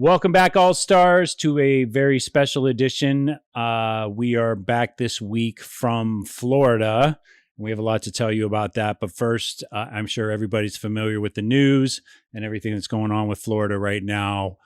Welcome back, All Stars, to a very special edition. We are back this week from Florida. We have a lot to tell you about that. But first, I'm sure everybody's familiar with the news and everything that's going on with Florida right now.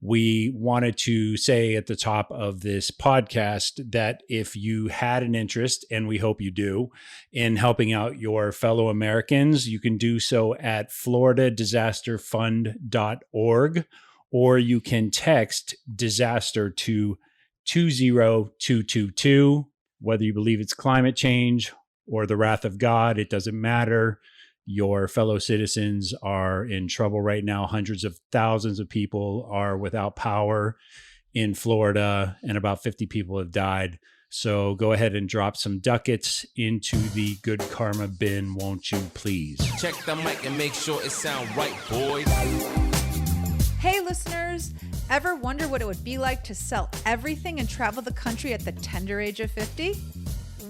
We wanted to say at the top of this podcast that if you had an interest, and we hope you do, in helping out your fellow Americans, you can do so at floridadisasterfund.org. Or you can text disaster to 20222. Whether you believe it's climate change or the wrath of God, it doesn't matter. Your fellow citizens are in trouble right now. Hundreds of thousands of people are without power in Florida, and about 50 people have died. So go ahead and drop some ducats into the good karma bin, won't you please? Check the mic and make sure it sound right, boys. Hey listeners, ever wonder what it would be like to sell everything and travel the country at the tender age of 50?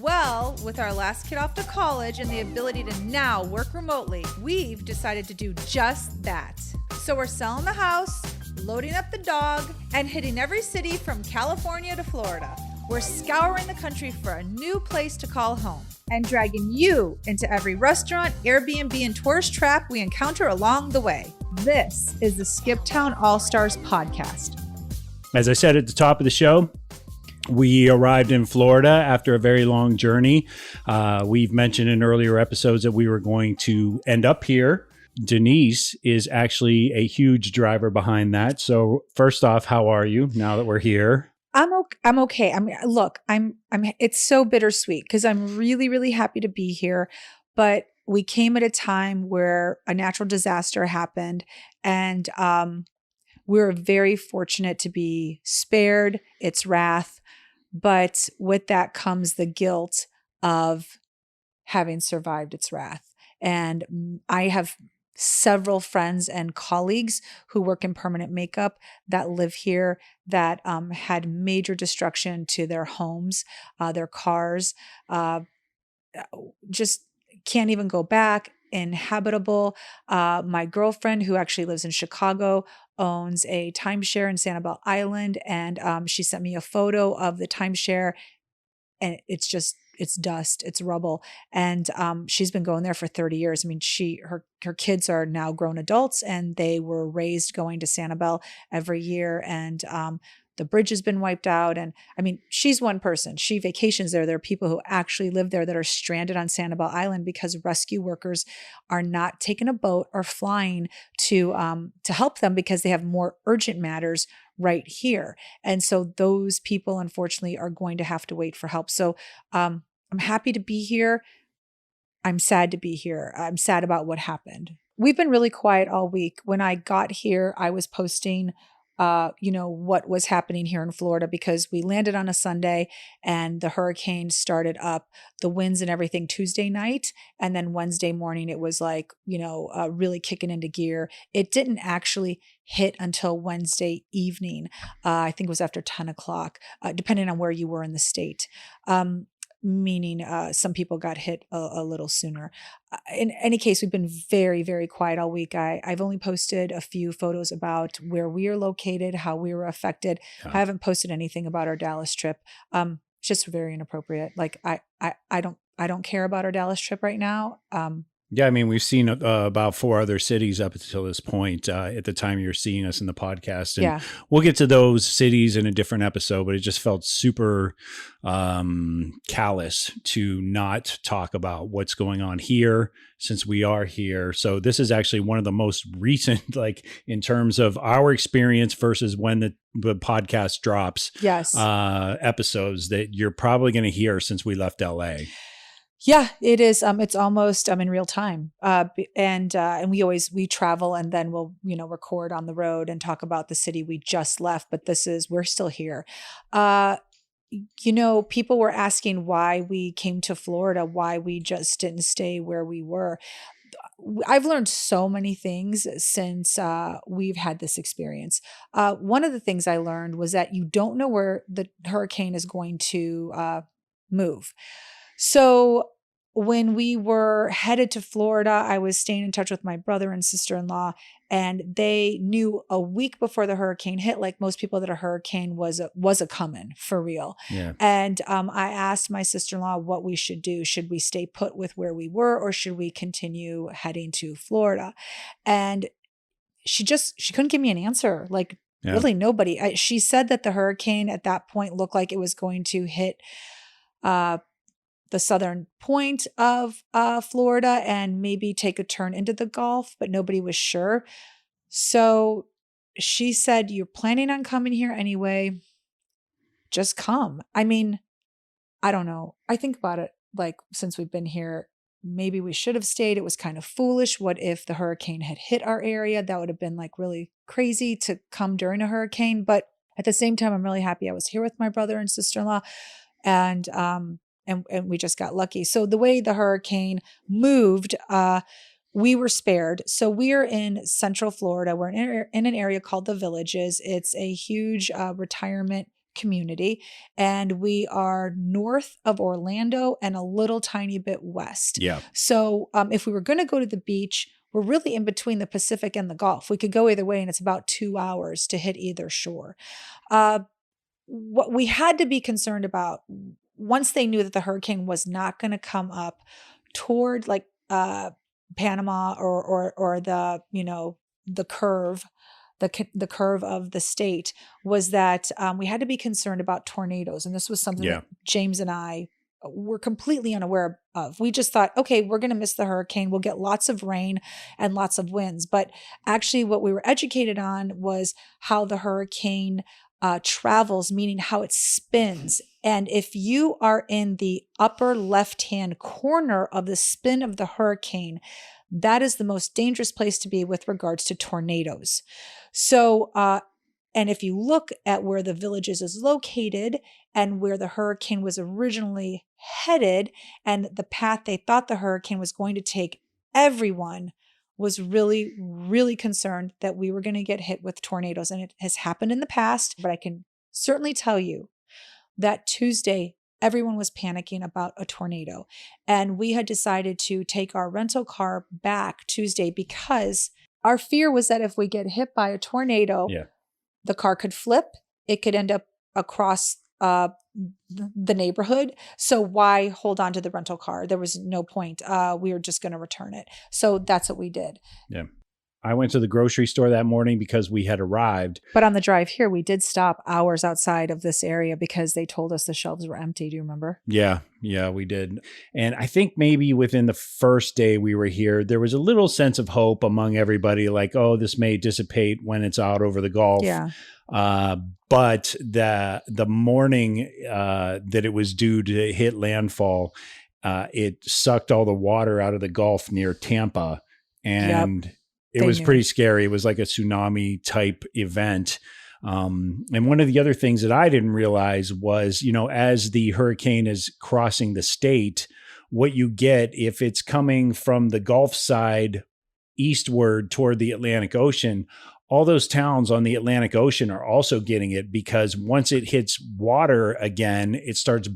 Well, with our last kid off to college and the ability to now work remotely, we've decided to do just that. So we're selling the house, loading up the dog, and hitting every city from California to Florida. We're scouring the country for a new place to call home and dragging you into every restaurant, Airbnb, and tourist trap we encounter along the way. This is the Skip Town All-Stars podcast. As I said at the top of the show, we arrived in Florida after a very long journey. We've mentioned in earlier episodes that we were going to end up here. Denise is actually a huge driver behind that. So first off, how are you now that we're here? I'm okay. It's so bittersweet because I'm really, really happy to be here. But we came at a time where a natural disaster happened, and we were very fortunate to be spared its wrath. But with that comes the guilt of having survived its wrath. And I have several friends and colleagues who work in permanent makeup that live here that had major destruction to their homes, their cars, just can't even go back, inhabitable. My girlfriend, who actually lives in Chicago, owns a timeshare in Sanibel Island, and she sent me a photo of the timeshare, and it's dust, it's rubble. And she's been going there for 30 years. I mean, her kids are now grown adults, and they were raised going to Sanibel every year. And the bridge has been wiped out. And I mean, she's one person. She vacations there. There are people who actually live there that are stranded on Sanibel Island because rescue workers are not taking a boat or flying to help them because they have more urgent matters right here. And so those people, unfortunately, are going to have to wait for help. So I'm happy to be here. I'm sad to be here. I'm sad about what happened. We've been really quiet all week. When I got here, I was posting what was happening here in Florida, because we landed on a Sunday and the hurricane started up, the winds and everything, Tuesday night. And then Wednesday morning, it was like, really kicking into gear. It didn't actually hit until Wednesday evening. I think it was after 10 o'clock, depending on where you were in the state. Meaning some people got hit a little sooner. In any case, we've been very, very quiet all week. I've only posted a few photos about where we are located, how we were affected. Yeah. I haven't posted anything about our Dallas trip. It's just very inappropriate. Like I don't care about our Dallas trip right now. Yeah, I mean, we've seen about 4 other cities up until this point at the time you're seeing us in the podcast. And we'll get to those cities in a different episode, but it just felt super callous to not talk about what's going on here since we are here. So this is actually one of the most recent, like in terms of our experience versus when the podcast drops, episodes that you're probably going to hear since we left LA. Yeah, it is. It's almost in real time. And we travel and then we'll, record on the road and talk about the city we just left. But we're still here. People were asking why we came to Florida, why we just didn't stay where we were. I've learned so many things since we've had this experience. One of the things I learned was that you don't know where the hurricane is going to move. So when we were headed to Florida, I was staying in touch with my brother and sister-in-law, and they knew a week before the hurricane hit, like most people, that a hurricane was a coming for real. Yeah. And I asked my sister-in-law what we should do. Should we stay put with where we were, or should we continue heading to Florida? And she couldn't give me an answer. Like, Yeah. really nobody. She said that the hurricane at that point looked like it was going to hit the southern point of Florida and maybe take a turn into the Gulf, but nobody was sure. So she said, "You're planning on coming here anyway. Just come." I mean, I don't know. I think about it, like, since we've been here, maybe we should have stayed. It was kind of foolish. What if the hurricane had hit our area? That would have been like really crazy to come during a hurricane. But at the same time, I'm really happy I was here with my brother and sister-in-law. And we just got lucky. So the way the hurricane moved, we were spared. So we're in Central Florida. We're in an area called the Villages. It's a huge retirement community, and we are north of Orlando and a little tiny bit west. Yeah. So if we were going to go to the beach, we're really in between the Pacific and the Gulf. We could go either way, and it's about 2 hours to hit either shore. What we had to be concerned about, once they knew that the hurricane was not going to come up toward like Panama or the, the curve, the curve of the state, was that we had to be concerned about tornadoes. And this was something that James and I were completely unaware of. We just thought, okay, we're going to miss the hurricane. We'll get lots of rain and lots of winds. But actually what we were educated on was how the hurricane travels, meaning how it spins. And if you are in the upper left-hand corner of the spin of the hurricane, that is the most dangerous place to be with regards to tornadoes. So, and if you look at where the Villages is located and where the hurricane was originally headed and the path they thought the hurricane was going to take, everyone was really, really concerned that we were going to get hit with tornadoes. And it has happened in the past, but I can certainly tell you that Tuesday, everyone was panicking about a tornado. And we had decided to take our rental car back Tuesday because our fear was that if we get hit by a tornado, the car could flip. It could end up across the neighborhood. So why hold on to the rental car? There was no point. We were just going to return it. So that's what we did. Yeah. I went to the grocery store that morning because we had arrived. But on the drive here, we did stop hours outside of this area because they told us the shelves were empty. Do you remember? Yeah, we did. And I think maybe within the first day we were here, there was a little sense of hope among everybody, like, oh, this may dissipate when it's out over the Gulf. Yeah. But the morning that it was due to hit landfall, it sucked all the water out of the Gulf near Tampa. And it was pretty scary. It was like a tsunami type event. And one of the other things that I didn't realize was, as the hurricane is crossing the state, what you get if it's coming from the Gulf side eastward toward the Atlantic Ocean, all those towns on the Atlantic Ocean are also getting it, because once it hits water again, it starts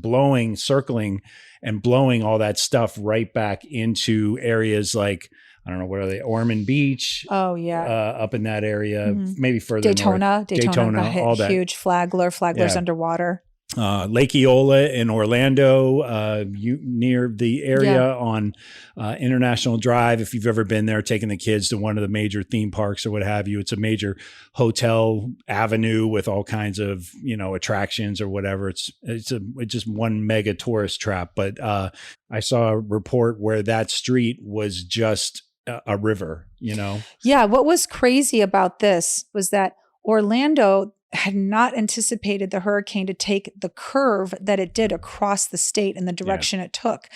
circling and blowing all that stuff right back into areas like, I don't know, what are they? Ormond Beach. Oh, yeah. Up in that area, maybe further north. Daytona got hit, all that. Huge. Flagler's underwater. Lake Eola in Orlando, near the area on International Drive. If you've ever been there, taking the kids to one of the major theme parks or what have you, it's a major hotel avenue with all kinds of, attractions or whatever. It's just one mega tourist trap. But I saw a report where that street was just a river, Yeah. What was crazy about this was that Orlando had not anticipated the hurricane to take the curve that it did across the state in the direction it took.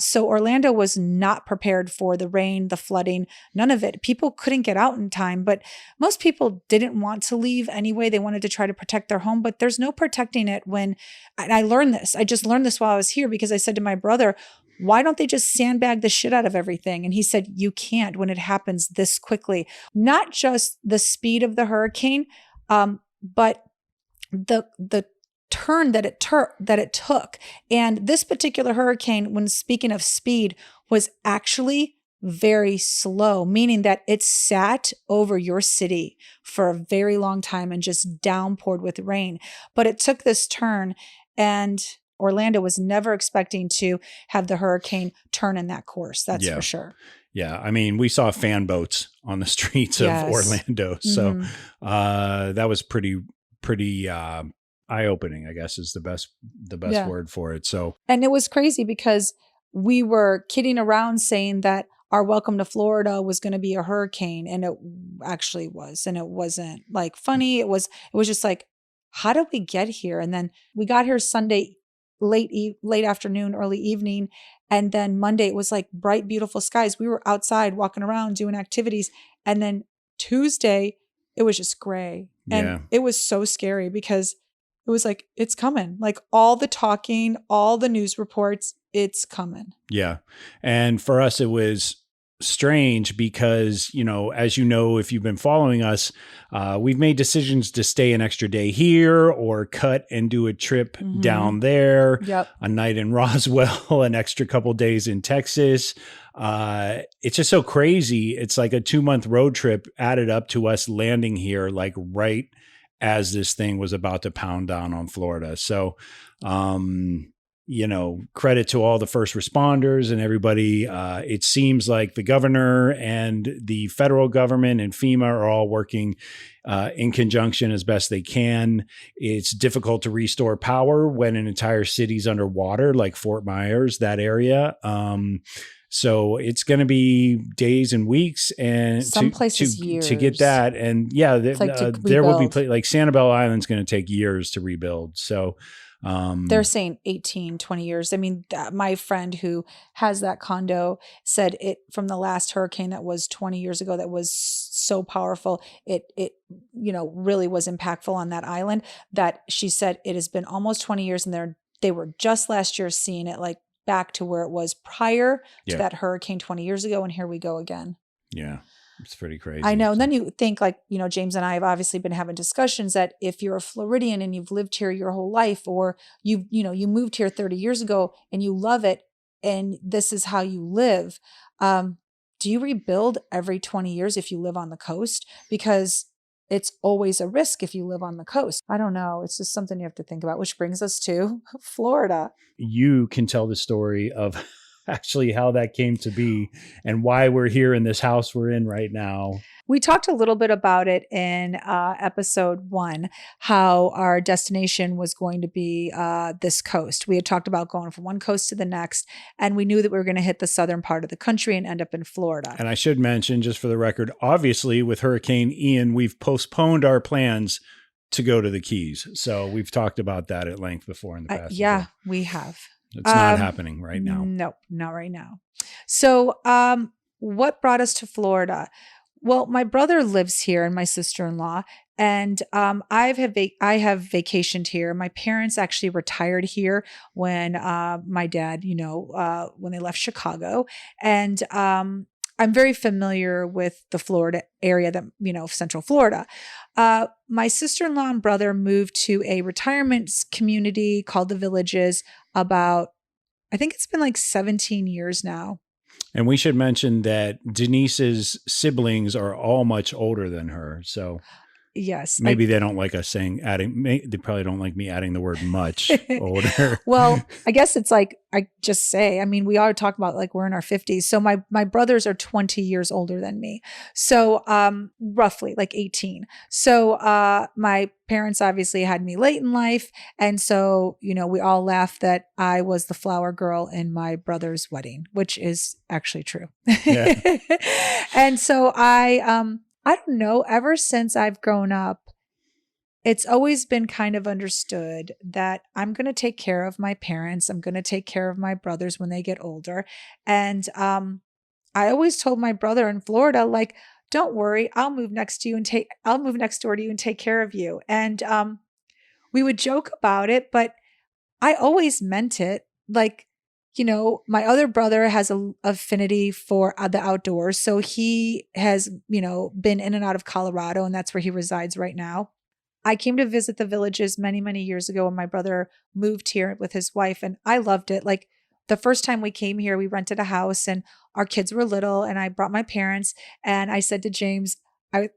So Orlando was not prepared for the rain, the flooding, none of it. People couldn't get out in time, but most people didn't want to leave anyway. They wanted to try to protect their home, but there's no protecting it when, and I learned this. I just learned this while I was here because I said to my brother, why don't they just sandbag the shit out of everything? And he said, you can't when it happens this quickly. Not just the speed of the hurricane, but the turn that it took. And this particular hurricane, when speaking of speed, was actually very slow, meaning that it sat over your city for a very long time and just downpoured with rain. But it took this turn, and Orlando was never expecting to have the hurricane turn in that course. That's Yeah. for sure. Yeah. I mean, we saw fan boats on the streets Yes. of Orlando. So that was pretty eye-opening, I guess is the best word for it. So, and it was crazy because we were kidding around saying that our welcome to Florida was going to be a hurricane, and it actually was. And it wasn't like funny. It was just like, how did we get here? And then we got here Sunday late afternoon, early evening, and then Monday it was like bright, beautiful skies. We were outside walking around doing activities, and then Tuesday it was just gray, and it was so scary because it was like, it's coming. Like all the talking, all the news reports, it's coming. Yeah. And for us, it was strange because, as you know, if you've been following us, we've made decisions to stay an extra day here or cut and do a trip down there, a night in Roswell, an extra couple days in Texas. It's just so crazy. It's like a 2-month road trip added up to us landing here, like right as this thing was about to pound down on Florida. So, credit to all the first responders and everybody. It seems like the governor and the federal government and FEMA are all working in conjunction as best they can. It's difficult to restore power when an entire city's underwater, like Fort Myers, that area. So it's going to be days and weeks, and some places years to get that. And there will be like Sanibel Island's going to take years to rebuild. So they're saying 18, 20 years. I mean, my friend who has that condo said it from the last hurricane that was 20 years ago, that was so powerful. It really was impactful on that island, that she said it has been almost 20 years, and they were just last year seeing it like back to where it was prior to that hurricane 20 years ago. And here we go again. Yeah. It's pretty crazy. I know. And then you think like, James and I have obviously been having discussions that if you're a Floridian and you've lived here your whole life, or you moved here 30 years ago and you love it, and this is how you live, do you rebuild every 20 years if you live on the coast? Because it's always a risk if you live on the coast. I don't know. It's just something you have to think about, which brings us to Florida. You can tell the story of actually how that came to be and why we're here in this house we're in right now. We talked a little bit about it in episode 1, how our destination was going to be this coast. We had talked about going from one coast to the next, and we knew that we were going to hit the southern part of the country and end up in Florida. And I should mention, just for the record, obviously with Hurricane Ian, we've postponed our plans to go to the Keys. So we've talked about that at length before in the past. We have. It's not happening right now. Nope, not right now. So what brought us to Florida? Well, my brother lives here and my sister-in-law, and I have vacationed here. My parents actually retired here when my dad, when they left Chicago. And I'm very familiar with the Florida area, Central Florida. My sister-in-law and brother moved to a retirement community called the Villages about, I think it's been like 17 years now. And we should mention that Denise's siblings are all much older than her. So yes, maybe they don't like us they probably don't like me adding the word much older. Well, I guess it's like, I just say, I mean, we are talking about like we're in our 50s. So my brothers are 20 years older than me. So roughly like 18. So my parents obviously had me late in life. And so, we all laughed that I was the flower girl in my brother's wedding, which is actually true. Yeah. And so I don't know, ever since I've grown up, it's always been kind of understood that I'm going to take care of my parents. I'm going to take care of my brothers when they get older. And I always told my brother in Florida, like, don't worry, I'll move next door to you and take care of you. And we would joke about it, but I always meant it. Like, my other brother has an affinity for the outdoors. So he has, been in and out of Colorado, and that's where he resides right now. I came to visit the Villages many, many years ago when my brother moved here with his wife, and I loved it. Like the first time we came here, we rented a house and our kids were little, and I brought my parents, and I said to James, I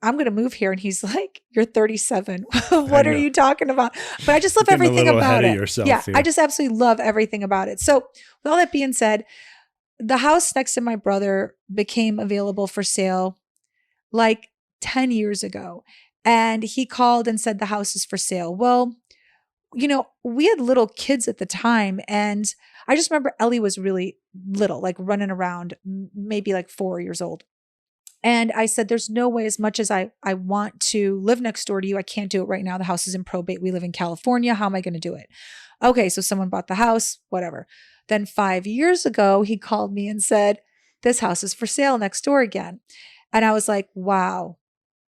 I'm going to move here. And he's like, you're 37. I What are know. you talking about? But I just love You're getting a everything little about ahead of it. yourself Yeah. here. I just absolutely love everything about it. So with all that being said, the house next to my brother became available for sale like 10 years ago. And he called and said the house is for sale. Well, we had little kids at the time. And I just remember Ellie was really little, like running around, maybe like 4 years old. And I said, there's no way, as much as I want to live next door to you, I can't do it right now. The house is in probate. We live in California. How am I going to do it? Okay, so someone bought the house, whatever. Then 5 years ago, he called me and said, this house is for sale next door again. And I was like, wow,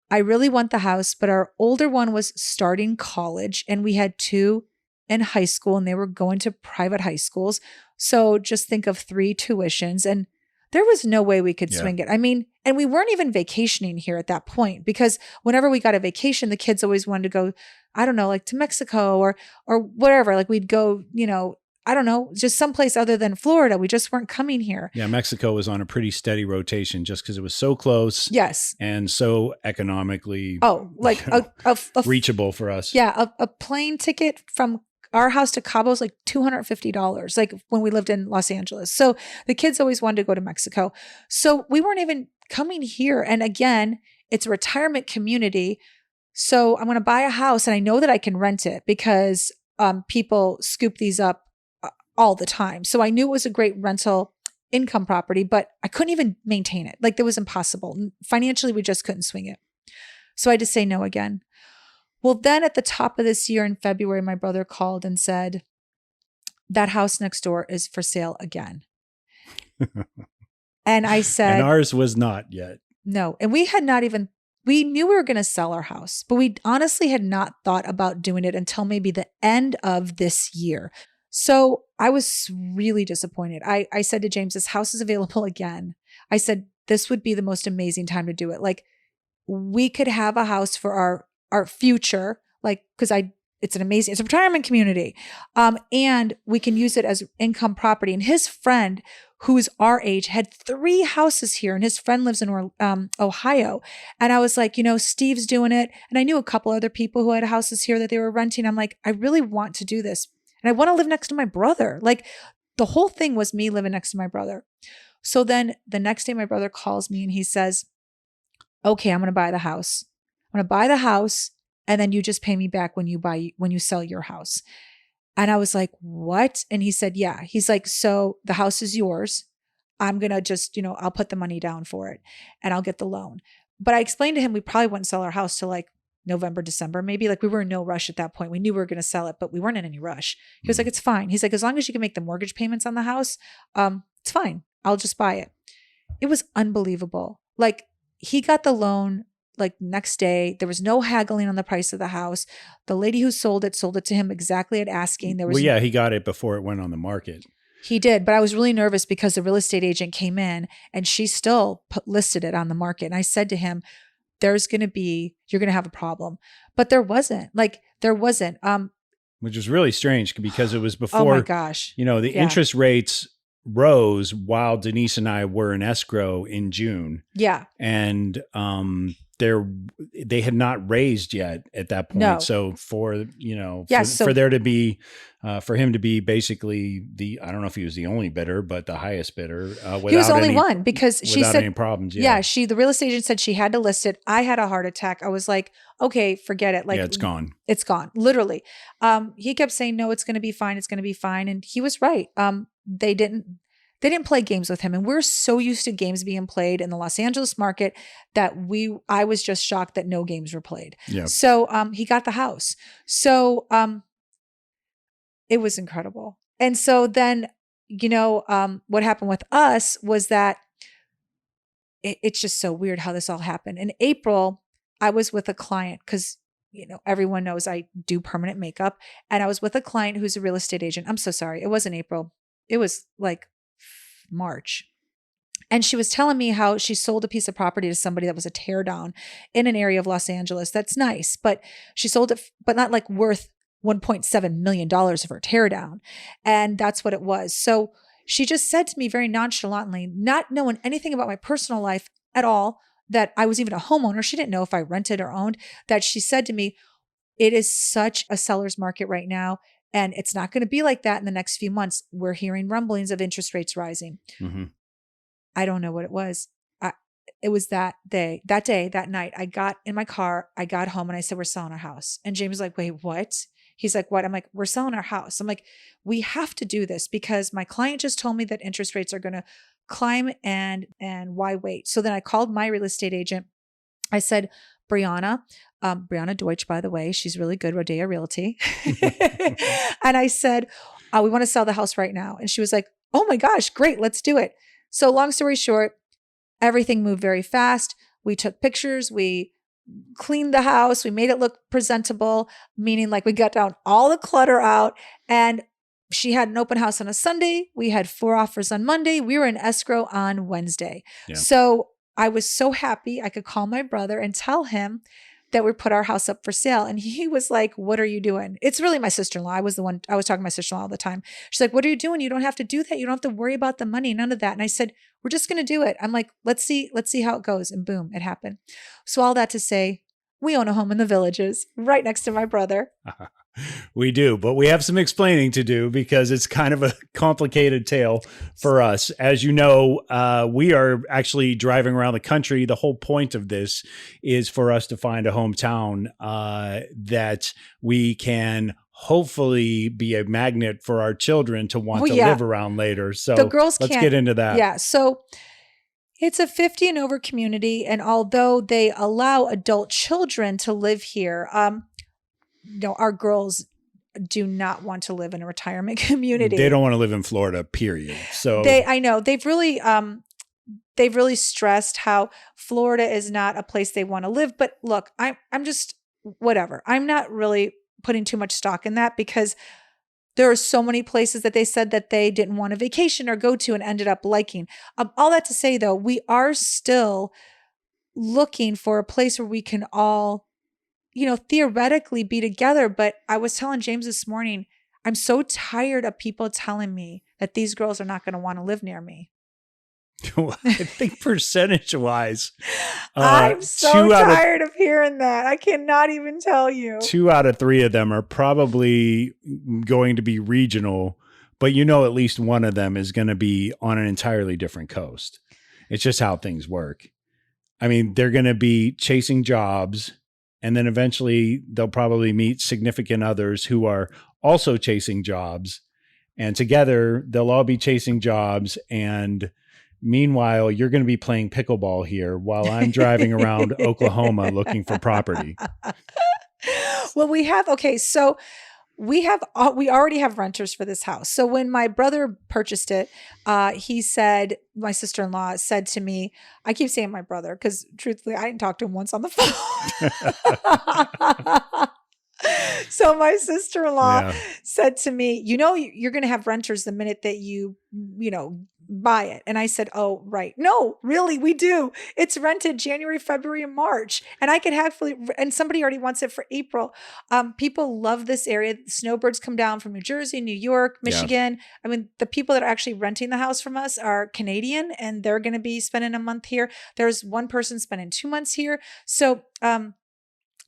I really want the house. But our older one was starting college and we had two in high school and they were going to private high schools. So just think of 3 tuitions and there was no way we could swing it. I mean, and we weren't even vacationing here at that point because whenever we got a vacation, the kids always wanted to go, I don't know, like to Mexico or whatever. Like we'd go, I don't know, just someplace other than Florida. We just weren't coming here. Yeah, Mexico was on a pretty steady rotation just because it was so close. Yes. And so economically like reachable for us. Yeah, a plane ticket from our house to Cabo is like $250, like when we lived in Los Angeles. So the kids always wanted to go to Mexico. So we weren't even coming here. And again, it's a retirement community. So I'm going to buy a house and I know that I can rent it because people scoop these up all the time. So I knew it was a great rental income property, but I couldn't even maintain it. Like that was impossible. Financially, we just couldn't swing it. So I just say no again. Well, then at the top of this year in February, my brother called and said, that house next door is for sale again. And I said, and ours was not yet. No. And we knew we were going to sell our house, but we honestly had not thought about doing it until maybe the end of this year. So I was really disappointed. I said to James, this house is available again. I said, this would be the most amazing time to do it. Like we could have a house for our future, like, cause it's a retirement community. And we can use it as income property. And his friend, who's our age, had 3 houses here and his friend lives in Ohio. And I was like, Steve's doing it. And I knew a couple other people who had houses here that they were renting. I'm like, I really want to do this. And I want to live next to my brother. Like the whole thing was me living next to my brother. So then the next day my brother calls me and he says, okay, I'm going to buy the house. I'm going to buy the house and then you just pay me back when you sell your house. And I was like, what? And he said, yeah. He's like, so the house is yours. I'm going to just, I'll put the money down for it and I'll get the loan. But I explained to him, we probably wouldn't sell our house till like November, December, maybe. Like we were in no rush at that point. We knew we were going to sell it, but we weren't in any rush. He was like, it's fine. He's like, as long as you can make the mortgage payments on the house, it's fine. I'll just buy it. It was unbelievable. Like he got the loan like next day. There was no haggling on the price of the house. The lady who sold it to him exactly at asking. He got it before it went on the market. He did, but I was really nervous because the real estate agent came in and she still listed it on the market. And I said to him, you're going to have a problem. But there wasn't. Which is really strange because it was before. Oh my gosh. The interest rates rose while Denise and I were in escrow in June. Yeah. And they had not raised yet at that point. No. So for there to be for him to be basically I don't know if he was the only bidder, but the highest bidder. He was only one because she said any problems. Yeah. The real estate agent said she had to list it. I had a heart attack. I was like, okay, forget it. Like it's gone. It's gone. Literally. He kept saying, no, it's going to be fine. It's going to be fine. And he was right. They didn't play games with him. And we're so used to games being played in the Los Angeles market that I was just shocked that no games were played. Yeah. So he got the house. So it was incredible. And so then, what happened with us was that it's just so weird how this all happened. In April, I was with a client because everyone knows I do permanent makeup. And I was with a client who's a real estate agent. I'm so sorry. It wasn't April. It was like March. And she was telling me how she sold a piece of property to somebody that was a tear down in an area of Los Angeles. That's nice, but she sold it, but not like worth $1.7 million for a tear down. And that's what it was. So she just said to me very nonchalantly, not knowing anything about my personal life at all, that I was even a homeowner. She didn't know if I rented or owned, that she said to me, it is such a seller's market right now. And it's not going to be like that in the next few months. We're hearing rumblings of interest rates rising. Mm-hmm. I don't know what it was. It was that that night, I got in my car, I got home and I said, we're selling our house. And James was like, wait, what? He's like, what? I'm like, we're selling our house. I'm like, we have to do this because my client just told me that interest rates are going to climb and why wait? So then I called my real estate agent. I said, Brianna Deutsch, by the way, she's really good, Rodea Realty. And I said, we want to sell the house right now. And she was like, oh my gosh, great, let's do it. So long story short, everything moved very fast. We took pictures. We cleaned the house. We made it look presentable, meaning like we got down all the clutter out. And she had an open house on a Sunday. We had 4 offers on Monday. We were in escrow on Wednesday. Yeah. So I was so happy I could call my brother and tell him that we put our house up for sale. And he was like, what are you doing? It's really my sister-in-law. I was talking to my sister-in-law all the time. She's like, what are you doing? You don't have to do that. You don't have to worry about the money, none of that. And I said, we're just going to do it. I'm like, let's see how it goes. And boom, it happened. So all that to say, we own a home in the Villages right next to my brother. We do, but we have some explaining to do because it's kind of a complicated tale for us. As you know, we are actually driving around the country. The whole point of this is for us to find a hometown that we can hopefully be a magnet for our children to want to live around later. So the girls let's get into that. Yeah. So it's a 50 and over community. And although they allow adult children to live here, our girls do not want to live in a retirement community. They don't want to live in Florida, period. So I know they've really stressed how Florida is not a place they want to live. But look, I'm just whatever. I'm not really putting too much stock in that because there are so many places that they said that they didn't want to vacation or go to and ended up liking. All that to say though, we are still looking for a place where we can all, theoretically be together. But I was telling James this morning, I'm so tired of people telling me that these girls are not going to want to live near me. I think percentage wise, I'm so tired of hearing that. I cannot even tell you. 2 out of 3 of them are probably going to be regional, but at least one of them is going to be on an entirely different coast. It's just how things work. I mean, they're going to be chasing jobs, and then eventually they'll probably meet significant others who are also chasing jobs, and together they'll all be chasing jobs. And meanwhile, you're going to be playing pickleball here while I'm driving around Oklahoma looking for property. Well, we already have renters for this house. So when my brother purchased it, my sister-in-law said to me, I keep saying my brother because truthfully, I didn't talk to him once on the phone. So my sister-in-law said to me, you're going to have renters the minute that you buy it. And I said, oh, right. No, really, we do. It's rented January, February, and March. And I could and somebody already wants it for April. People love this area. Snowbirds come down from New Jersey, New York, Michigan. Yeah. I mean, the people that are actually renting the house from us are Canadian, and they're going to be spending a month here. There's one person spending 2 months here. So,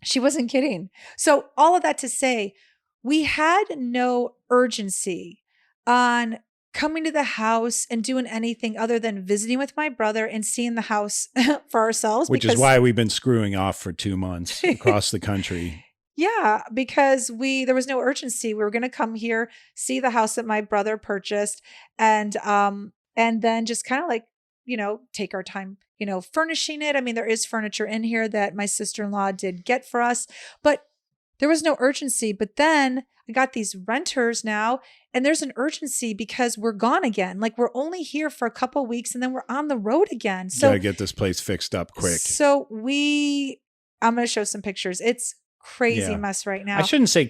she wasn't kidding. So all of that to say, we had no urgency on coming to the house and doing anything other than visiting with my brother and seeing the house for ourselves. Which is why we've been screwing off for 2 months across the country. Yeah, because there was no urgency. We were going to come here, see the house that my brother purchased, and then just kind of like, take our time, furnishing it. I mean, there is furniture in here that my sister-in-law did get for us, but there was no urgency. But then I got these renters now, and there's an urgency because we're gone again. Like we're only here for a couple of weeks and then we're on the road again. So gotta get this place fixed up quick. So I'm going to show some pictures. It's crazy mess right now. I shouldn't say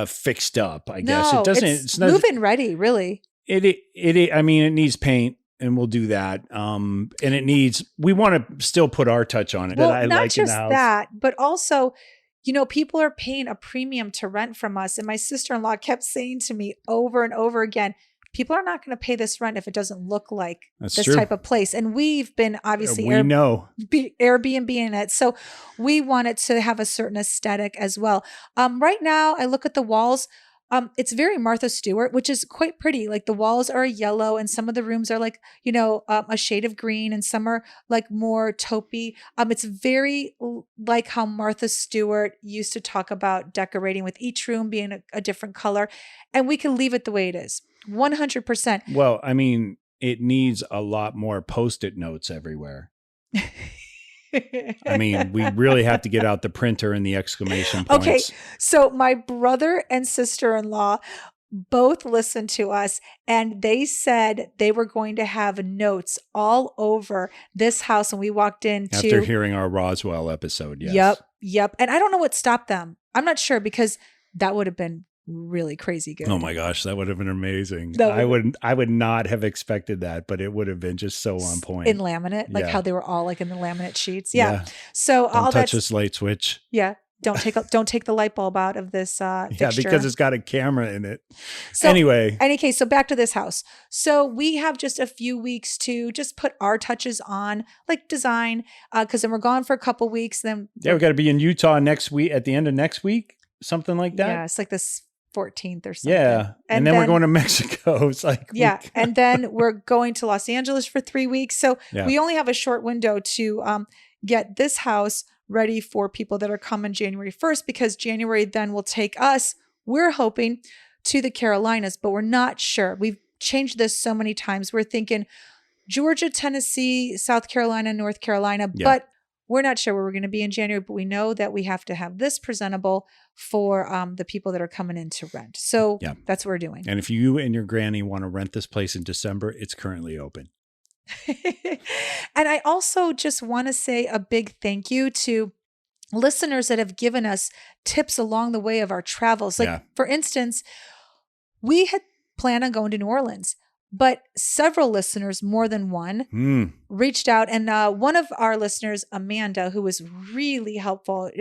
fixed up, I guess. It doesn't, it's move-in ready, really. I mean, it needs paint. and we'll do that. And we want to still put our touch on it Well, that I not like in the just house. that, but also, people are paying a premium to rent from us. And my sister-in-law kept saying to me over and over again, people are not going to pay this rent if it doesn't look like That's this true. type of place. And we've been obviously We know. Airbnb in it. So we want it to have a certain aesthetic as well. Right now I look at the walls. It's very Martha Stewart, which is quite pretty. Like the walls are yellow and some of the rooms are like, a shade of green and some are like more taupey. It's very like how Martha Stewart used to talk about decorating with each room being a different color. And we can leave it the way it is. 100%. Well, I mean, it needs a lot more Post-it notes everywhere. I mean, we really have to get out the printer and the exclamation points. Okay, so my brother and sister-in-law both listened to us and they said they were going to have notes all over this house when we walked into. After hearing our Roswell episode, yes. Yep. And I don't know what stopped them. I'm not sure because that would have been really crazy good. Oh my gosh, that would have been amazing. I would not have expected that, but it would have been just so on point. In laminate, like how they were all like in the laminate sheets. Yeah. So don't all touch this light switch. Yeah. Don't take the light bulb out of this fixture. Yeah, because it's got a camera in it. So anyway. Any case, so back to this house. So we have just a few weeks to just put our touches on, like design, because then we're gone for a couple weeks. Then we got to be in Utah next week, at the end of next week, something like that. Yeah, it's like this 14th or something. Yeah. And then we're going to Mexico. It's like, and then we're going to Los Angeles for 3 weeks. So we only have a short window to get this house ready for people that are coming January 1st, because January then will take us, we're hoping, to the Carolinas, but we're not sure. We've changed this so many times. We're thinking Georgia, Tennessee, South Carolina, North Carolina, but we're not sure where we're going to be in January, but we know that we have to have this presentable for the people that are coming in to rent. So that's what we're doing. And if you and your granny want to rent this place in December, it's currently open. And I also just want to say a big thank you to listeners that have given us tips along the way of our travels. Like, for instance, we had planned on going to New Orleans, but several listeners, more than one, reached out. And one of our listeners, Amanda, who was really helpful,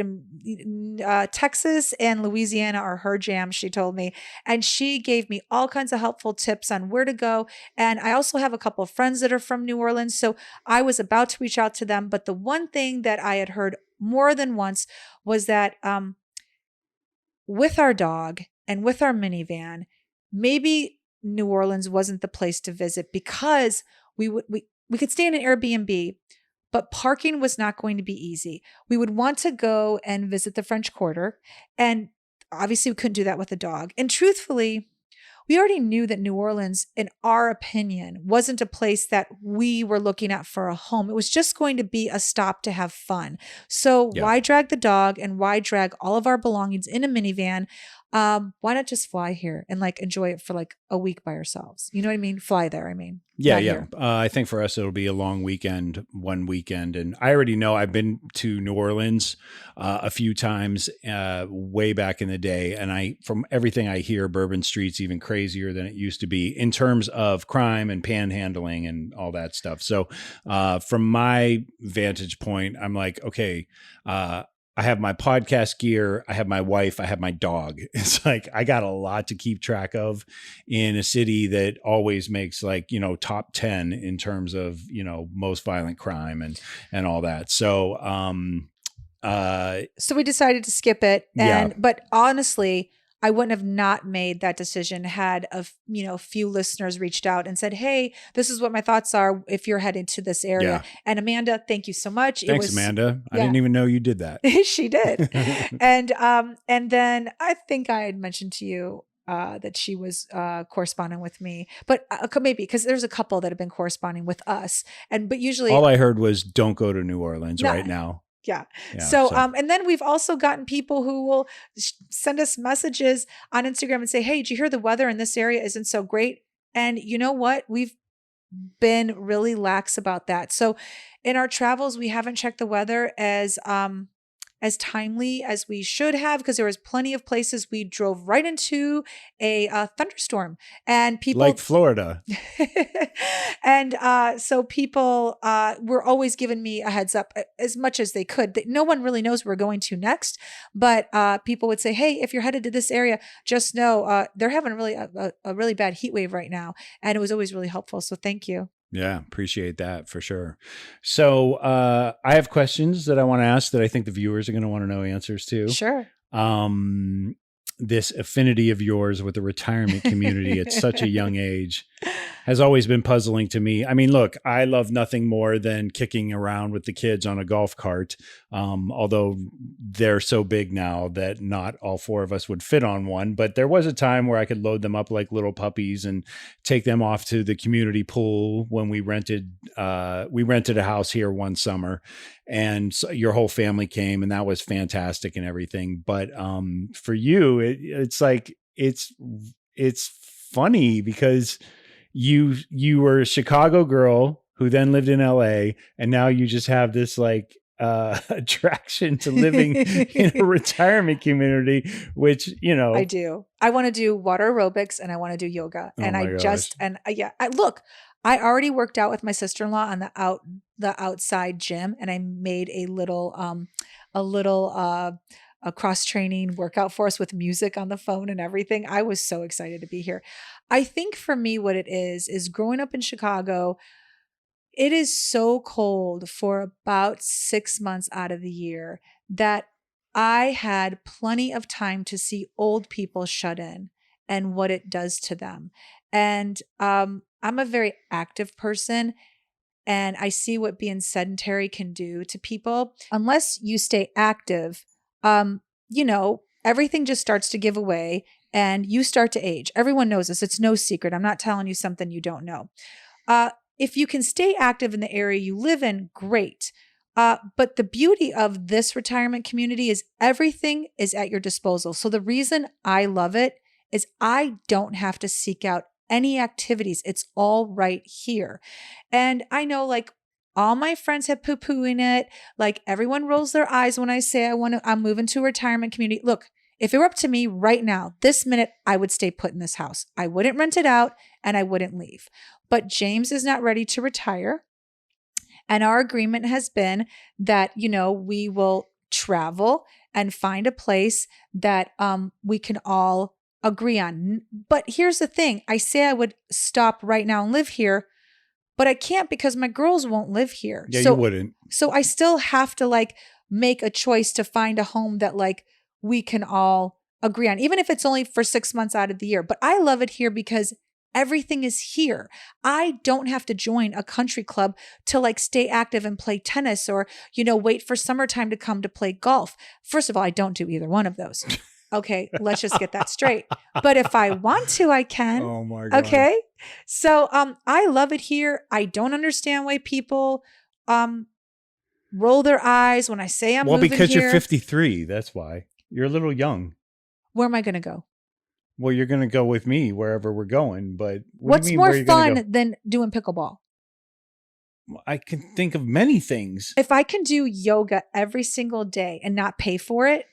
Texas and Louisiana are her jam, she told me. And she gave me all kinds of helpful tips on where to go. And I also have a couple of friends that are from New Orleans. So I was about to reach out to them. But the one thing that I had heard more than once was that with our dog and with our minivan, maybe New Orleans wasn't the place to visit because we could stay in an Airbnb, but parking was not going to be easy. We would want to go and visit the French Quarter, and obviously we couldn't do that with a dog. And truthfully, we already knew that New Orleans, in our opinion, wasn't a place that we were looking at for a home. It was just going to be a stop to have fun. So why drag the dog and why drag all of our belongings in a minivan? Why not just fly here and like enjoy it for like a week by ourselves? You know what I mean? Fly there. I mean, I think for us, it'll be a long weekend, one weekend. And I already know I've been to New Orleans a few times way back in the day. And from everything I hear, Bourbon Street's even crazier than it used to be in terms of crime and panhandling and all that stuff. So from my vantage point, I'm like, okay, I have my podcast gear, I have my wife, I have my dog. It's like, I got a lot to keep track of in a city that always makes like, top 10 in terms of, most violent crime and all that. So, so we decided to skip it. But honestly, I wouldn't have not made that decision had a few listeners reached out and said, "Hey, this is what my thoughts are if you're heading to this area." And Amanda, thank you so much. Thanks, Amanda. I didn't even know you did that. She did. And then I think I had mentioned to you that she was corresponding with me, but maybe because there's a couple that have been corresponding with us, but usually all I heard was don't go to New Orleans right now. Yeah. So, and then we've also gotten people who will send us messages on Instagram and say, "Hey, did you hear the weather in this area isn't so great?" And you know what? We've been really lax about that. So in our travels, we haven't checked the weather as as timely as we should have, because there was plenty of places we drove right into a thunderstorm, and people Like Florida. and so people were always giving me a heads up as much as they could. No one really knows where we're going to next, but people would say, hey, if you're headed to this area, just know they're having a really bad heat wave right now. And it was always really helpful. So thank you. Yeah, appreciate that for sure. So I have questions that I want to ask that I think the viewers are going to want to know answers to. Sure. This affinity of yours with the retirement community at such a young age has always been puzzling to me. I mean, look, I love nothing more than kicking around with the kids on a golf cart. Although they're so big now that not all four of us would fit on one, but there was a time where I could load them up like little puppies and take them off to the community pool when we rented a house here one summer, and so your whole family came, and that was fantastic and everything. But for you, it's like, it's funny because you were a Chicago girl who then lived in LA, and now you just have this like attraction to living in a retirement community, which, you know, I do. I want to do water aerobics and I want to do yoga. Oh And my I gosh. just, and yeah, look, I already worked out with my sister-in-law on the outside gym, and I made a little a cross-training workout for us with music on the phone and everything. I was so excited to be here. I think for me, what it is growing up in Chicago, it is so cold for about 6 months out of the year that I had plenty of time to see old people shut in and what it does to them. And I'm a very active person, and I see what being sedentary can do to people. Unless you stay active, everything just starts to give away and you start to age. Everyone knows this. It's no secret. I'm not telling you something you don't know. If you can stay active in the area you live in, great. But the beauty of this retirement community is everything is at your disposal. So the reason I love it is I don't have to seek out any activities. It's all right here. And I know, like, all my friends have poo-pooing it. Like, everyone rolls their eyes when I say I'm moving to a retirement community. Look, if it were up to me right now, this minute, I would stay put in this house. I wouldn't rent it out and I wouldn't leave. But James is not ready to retire. And our agreement has been that, we will travel and find a place that we can all agree on. But here's the thing. I say I would stop right now and live here, but I can't because my girls won't live here. Yeah, you wouldn't. So I still have to make a choice to find a home that we can all agree on, even if it's only for 6 months out of the year. But I love it here because everything is here. I don't have to join a country club to stay active and play tennis or, wait for summertime to come to play golf. First of all, I don't do either one of those. Okay, let's just get that straight. But if I want to, I can. Oh my God. Okay. So I love it here. I don't understand why people roll their eyes when I say I'm moving because here. you're 53. That's why. You're a little young. Where am I going to go? Well, you're going to go with me wherever we're going, but what's more fun than doing pickleball? I can think of many things. If I can do yoga every single day and not pay for it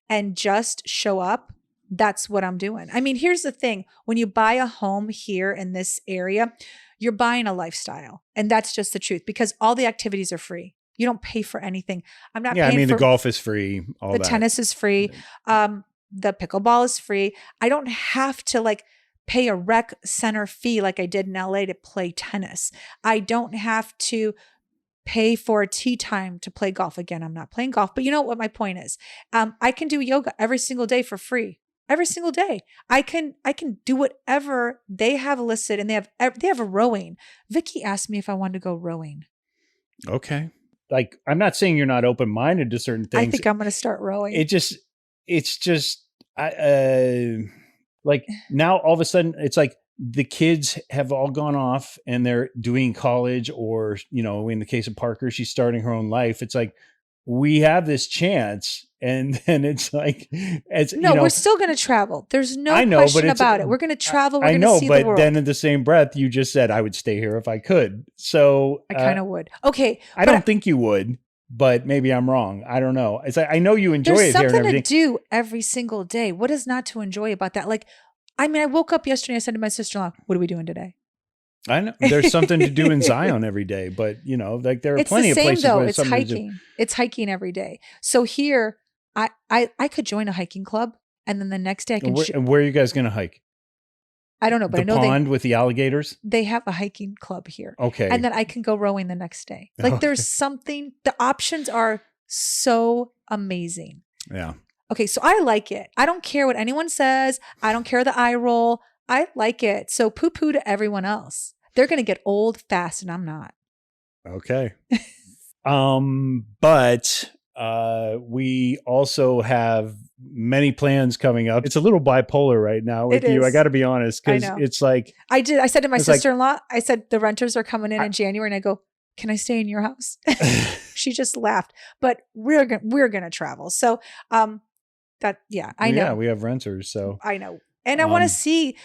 and just show up, that's what I'm doing. I mean, here's the thing. When you buy a home here in this area, you're buying a lifestyle. And that's just the truth because all the activities are free. You don't pay for anything. I'm not paying the golf is free. The tennis is free. The pickleball is free. I don't have to pay a rec center fee like I did in LA to play tennis. I don't have to pay for a tee time to play golf. Again, I'm not playing golf, but you know what my point is. I can do yoga every single day for free. Every single day. I can do whatever they have listed, and they have a rowing. Vicky asked me if I wanted to go rowing. Okay. I'm not saying you're not open-minded to certain things. I think I'm going to start rowing. It's just now all of a sudden it's like the kids have all gone off and they're doing college, or, in the case of Parker, she's starting her own life. It's like, we have this chance. And then we're still going to travel. There's no question about it. We're going to travel. We're going to see the world. But then in the same breath, you just said I would stay here if I could. So I kind of would. Okay. I don't think you would. but maybe I'm wrong. I don't know. It's like, I know you enjoy There's it here and something to everything. do every single day. What is not to enjoy about that? Like, I mean, I woke up yesterday. I said to my sister-in-law, "What are we doing today?" I know there's something to do in Zion every day, but like there are It's plenty the of same places though. where there's It's something to do. hiking. It's hiking every day. So here, I could join a hiking club, and then the next day I can. And where are you guys going to hike? I don't know, but The I know pond with the alligators? they have a hiking club here. Okay. And then I can go rowing the next day. Like Okay. there's something, the options are so amazing. Yeah. Okay, so I like it. I don't care what anyone says. I don't care the eye roll. I like it. So poo-poo to everyone else. They're going to get old fast and I'm not. Okay. But we also have many plans coming up. It's a little bipolar right now with It you. I is. got to be honest, I because know. it's like, I said to my It's like- sister-in-law, I said, the renters are coming in January. And I go, can I stay in your house? She just laughed, but we're going to travel. So, I know. Yeah, we have renters. So I know. And I want to see,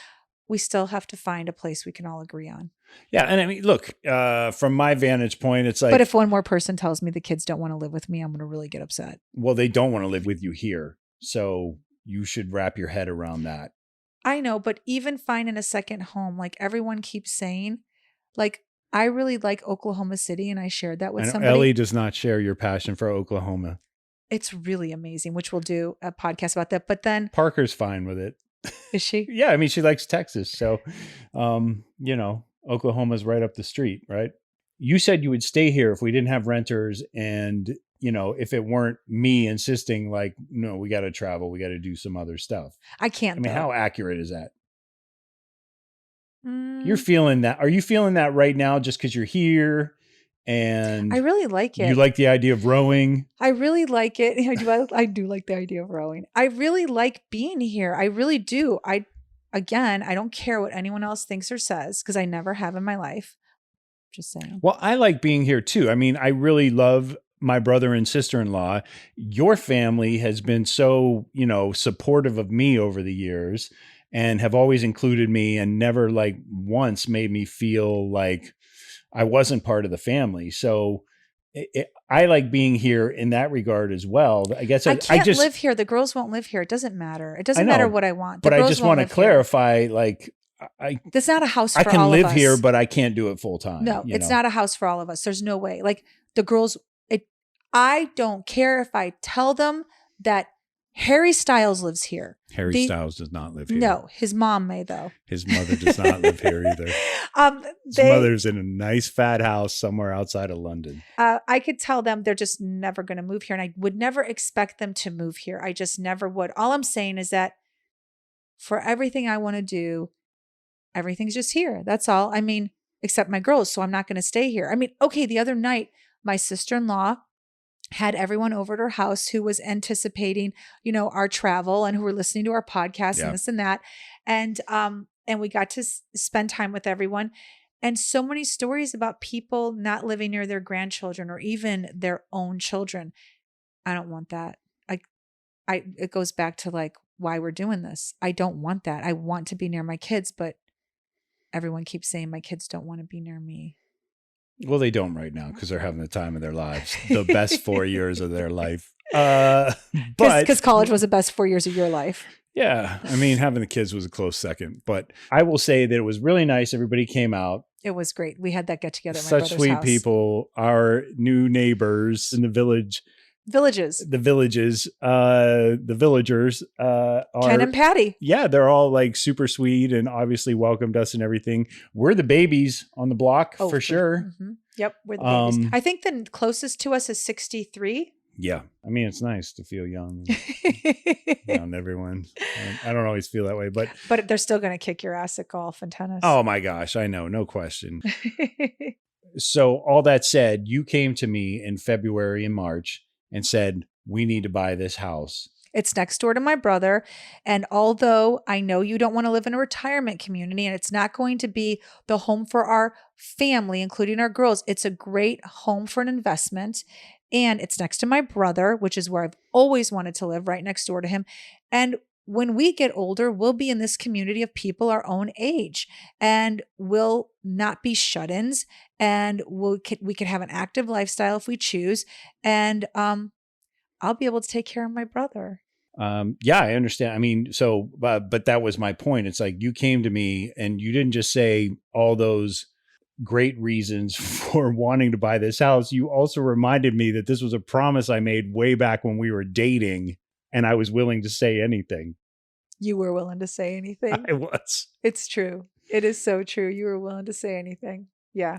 we still have to find a place we can all agree on. yeah. And I mean, look, from my vantage point, it's like, But if one more person tells me the kids don't want to live with me, I'm going to really get upset. well, they don't want to live with you here. So you should wrap your head around that. I know, but even finding a second home, like everyone keeps saying, like, I really like Oklahoma City, and I shared that with And somebody. Ellie does not share your passion for Oklahoma. It's really amazing, which we'll do a podcast about that. But then, Parker's fine with it. is she? Yeah, I mean, she likes Texas. So, Oklahoma's right up the street, right? You said you would stay here if we didn't have renters and, if it weren't me insisting like, no, we got to travel, we got to do some other stuff. I can't. I mean, though. how accurate is that? Mm, You're feeling that. Are you feeling that right now just because you're here and I really like it. you like the idea of rowing? I really like it. I do like the idea of rowing. I really like being here. I really do. I don't care what anyone else thinks or says because I never have in my life. Just saying. Well, I like being here too. I mean, I really love my brother and sister-in-law. Your family has been so, supportive of me over the years and have always included me and never like once made me feel like I wasn't part of the family. So I like being here in that regard as well. I guess I can't just live here. The girls won't live here. It doesn't matter. It doesn't know, matter what I want. The but I girls just won't want to live here. clarify, like, That's not a house for I can all live of us. here, but I can't do it full time. No, it's not a house for all of us. There's no way. Like the girls, I don't care if I tell them that Harry Styles lives here. Harry Styles does not live here. No, his mom may though. His mother does not live here either. His mother's in a nice fat house somewhere outside of London. I could tell them they're just never going to move here. And I would never expect them to move here. I just never would. All I'm saying is that for everything I want to do, everything's just here. That's all. I mean, except my girls. So I'm not going to stay here. I mean, okay, the other night, my sister-in-law had everyone over at her house who was anticipating, our travel and who were listening to our podcast and this and that. And we got to spend time with everyone. And so many stories about people not living near their grandchildren or even their own children. I don't want that. It goes back to like why we're doing this. I don't want that. I want to be near my kids, but everyone keeps saying my kids don't want to be near me. Well, they don't right now because they're having the time of their lives, the best 4 years of their life. But because college was the best 4 years of your life. Yeah. I mean, having the kids was a close second, but I will say that it was really nice. Everybody came out. It was great. We had that get together. Such sweet people. Our new neighbors in the villagers, the villagers, are Ken and Patty. Yeah. They're all like super sweet and obviously welcomed us and everything. We're the babies on the block for sure. Mm-hmm. Yep. We're the babies. I think the closest to us is 63. Yeah. I mean, it's nice to feel young around everyone. I don't always feel that way, but they're still going to kick your ass at golf and tennis. Oh my gosh. I know. No question. So all that said, you came to me in February and March and said, we need to buy this house. It's next door to my brother. And although I know you don't want to live in a retirement community and it's not going to be the home for our family, including our girls, it's a great home for an investment. And it's next to my brother, which is where I've always wanted to live, right next door to him. And when we get older, we'll be in this community of people our own age, and we'll not be shut-ins, and we could have an active lifestyle if we choose. And I'll be able to take care of my brother. Yeah, I understand. I mean, so, but that was my point. It's like you came to me and you didn't just say all those great reasons for wanting to buy this house. You also reminded me that this was a promise I made way back when we were dating, and I was willing to say anything. You were willing to say anything. I was. It's true. It is so true. You were willing to say anything. Yeah.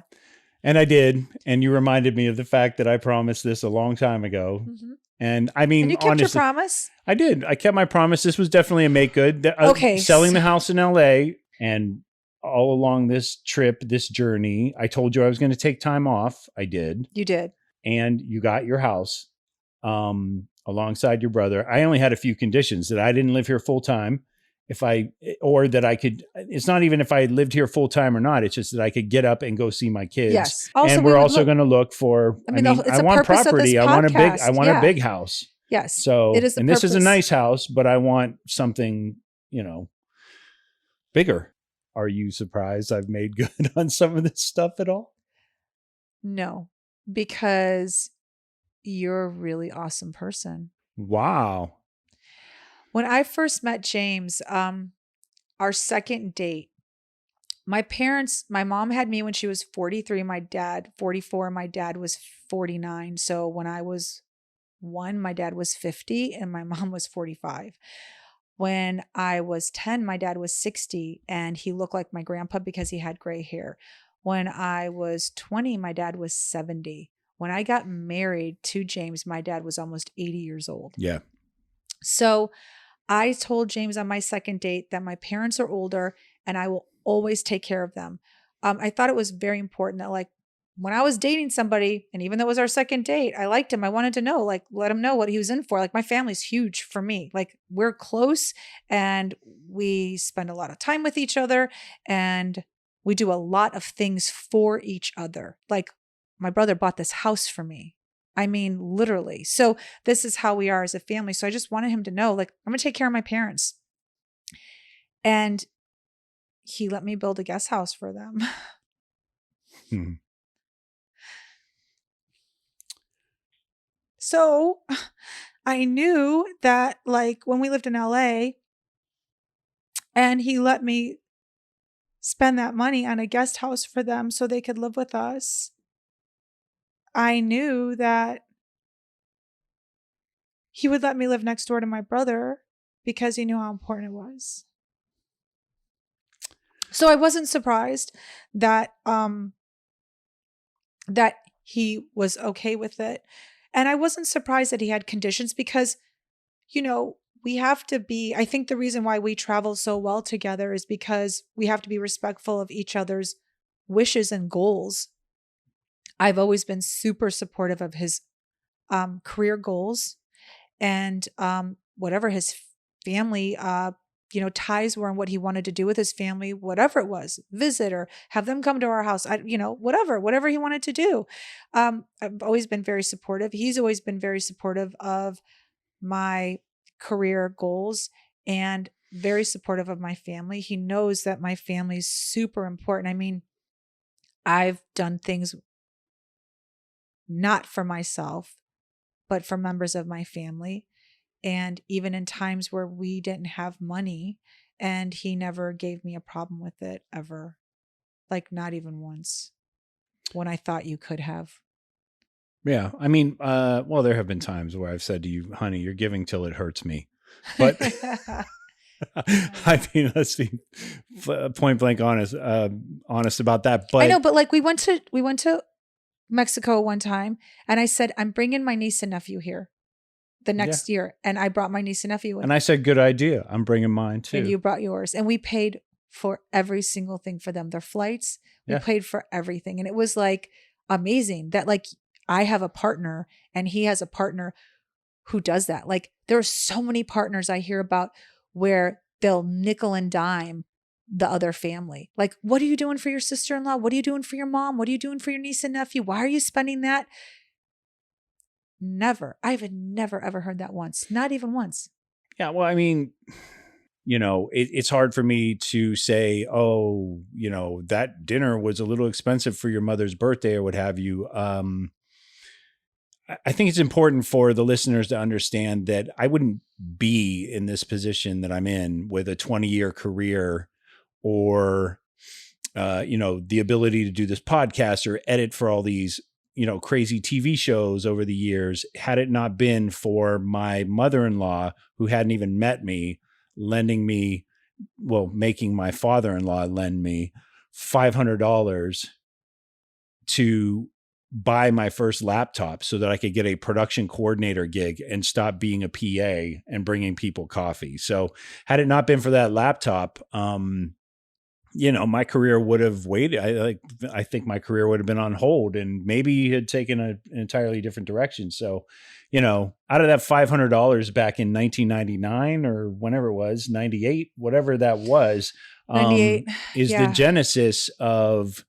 And I did. And you reminded me of the fact that I promised this a long time ago. Mm-hmm. And I mean, and you kept honestly, your promise. I did. I kept my promise. This was definitely a make good. Okay. Selling the house in LA, and all along this trip, this journey, I told you I was going to take time off. I did. You did. And you got your house alongside your brother. I only had a few conditions: that I didn't live here full time. Or that I could, it's not even if I lived here full time or not. It's just that I could get up and go see my kids. Yes. Also, and we're also going to look for, I mean, I want property. I want a big house. Yes. So, and this is a nice house, but I want something, bigger. Are you surprised I've made good on some of this stuff at all? No, because you're a really awesome person. Wow. When I first met James, our second date, my mom had me when she was 43, my dad 44, my dad was 49. So when I was 1, my dad was 50 and my mom was 45. When I was 10, my dad was 60 and he looked like my grandpa because he had gray hair. When I was 20, my dad was 70. When I got married to James, my dad was almost 80 years old. Yeah. So I told James on my second date that my parents are older and I will always take care of them. I thought it was very important that, like, when I was dating somebody, and even though it was our second date, I liked him. I wanted to know, like, let him know what he was in for. Like, my family's huge for me. Like, we're close and we spend a lot of time with each other and we do a lot of things for each other. Like, my brother bought this house for me. I mean, literally. So this is how we are as a family. So I just wanted him to know, like, I'm going to take care of my parents. And he let me build a guest house for them. So I knew that, like, when we lived in LA and he let me spend that money on a guest house for them so they could live with us, I knew that he would let me live next door to my brother because he knew how important it was. So I wasn't surprised that that he was okay with it. And I wasn't surprised that he had conditions because, we have to be, I think the reason why we travel so well together is because we have to be respectful of each other's wishes and goals. I've always been super supportive of his career goals and whatever his family ties were and what he wanted to do with his family, whatever it was, visit or have them come to our house, whatever he wanted to do. I've always been very supportive. He's always been very supportive of my career goals and very supportive of my family. He knows that my family is super important. I mean, I've done things not for myself, but for members of my family. And even in times where we didn't have money, and he never gave me a problem with it ever. Like, not even once when I thought you could have. Yeah. I mean, well, there have been times where I've said to you, honey, you're giving till it hurts me. But I mean, let's be point blank honest about that. But I know, but like we went to Mexico one time and I said, I'm bringing my niece and nephew here the next year. And I brought my niece and nephew. And I said, good idea. I'm bringing mine too. And you brought yours. And we paid for every single thing for them. Their flights, we paid for everything. And it was like amazing that, like, I have a partner and he has a partner who does that. Like, there are so many partners I hear about where they'll nickel and dime the other family. Like, what are you doing for your sister-in-law? What are you doing for your mom? What are you doing for your niece and nephew? Why are you spending that? Never. I've never, ever heard that once. Not even once. Yeah. Well, I mean, it's hard for me to say, oh, that dinner was a little expensive for your mother's birthday or what have you. I think it's important for the listeners to understand that I wouldn't be in this position that I'm in with a 20-year career or, the ability to do this podcast or edit for all these, crazy TV shows over the years, had it not been for my mother-in-law, who hadn't even met me, making my father-in-law lend me $500 to buy my first laptop so that I could get a production coordinator gig and stop being a PA and bringing people coffee. So had it not been for that laptop, my career would have waited. I think my career would have been on hold and maybe had taken an entirely different direction. So, out of that $500 back in 1999 or whenever it was, 98, whatever that was, 98. Is the genesis of,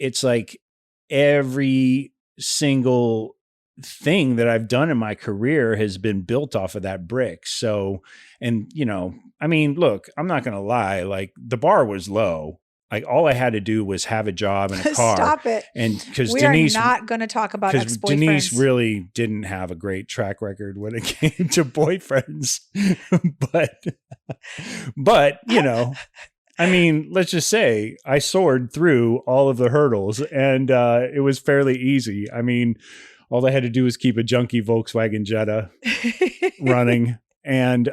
it's like every single thing that I've done in my career has been built off of that brick. So, and look, I'm not going to lie. Like the bar was low. Like all I had to do was have a job and a car. Stop it. And because Denise, are not going to talk about ex-boyfriends. Denise really didn't have a great track record when it came to boyfriends, but let's just say I soared through all of the hurdles and it was fairly easy. All I had to do was keep a junky Volkswagen Jetta running and,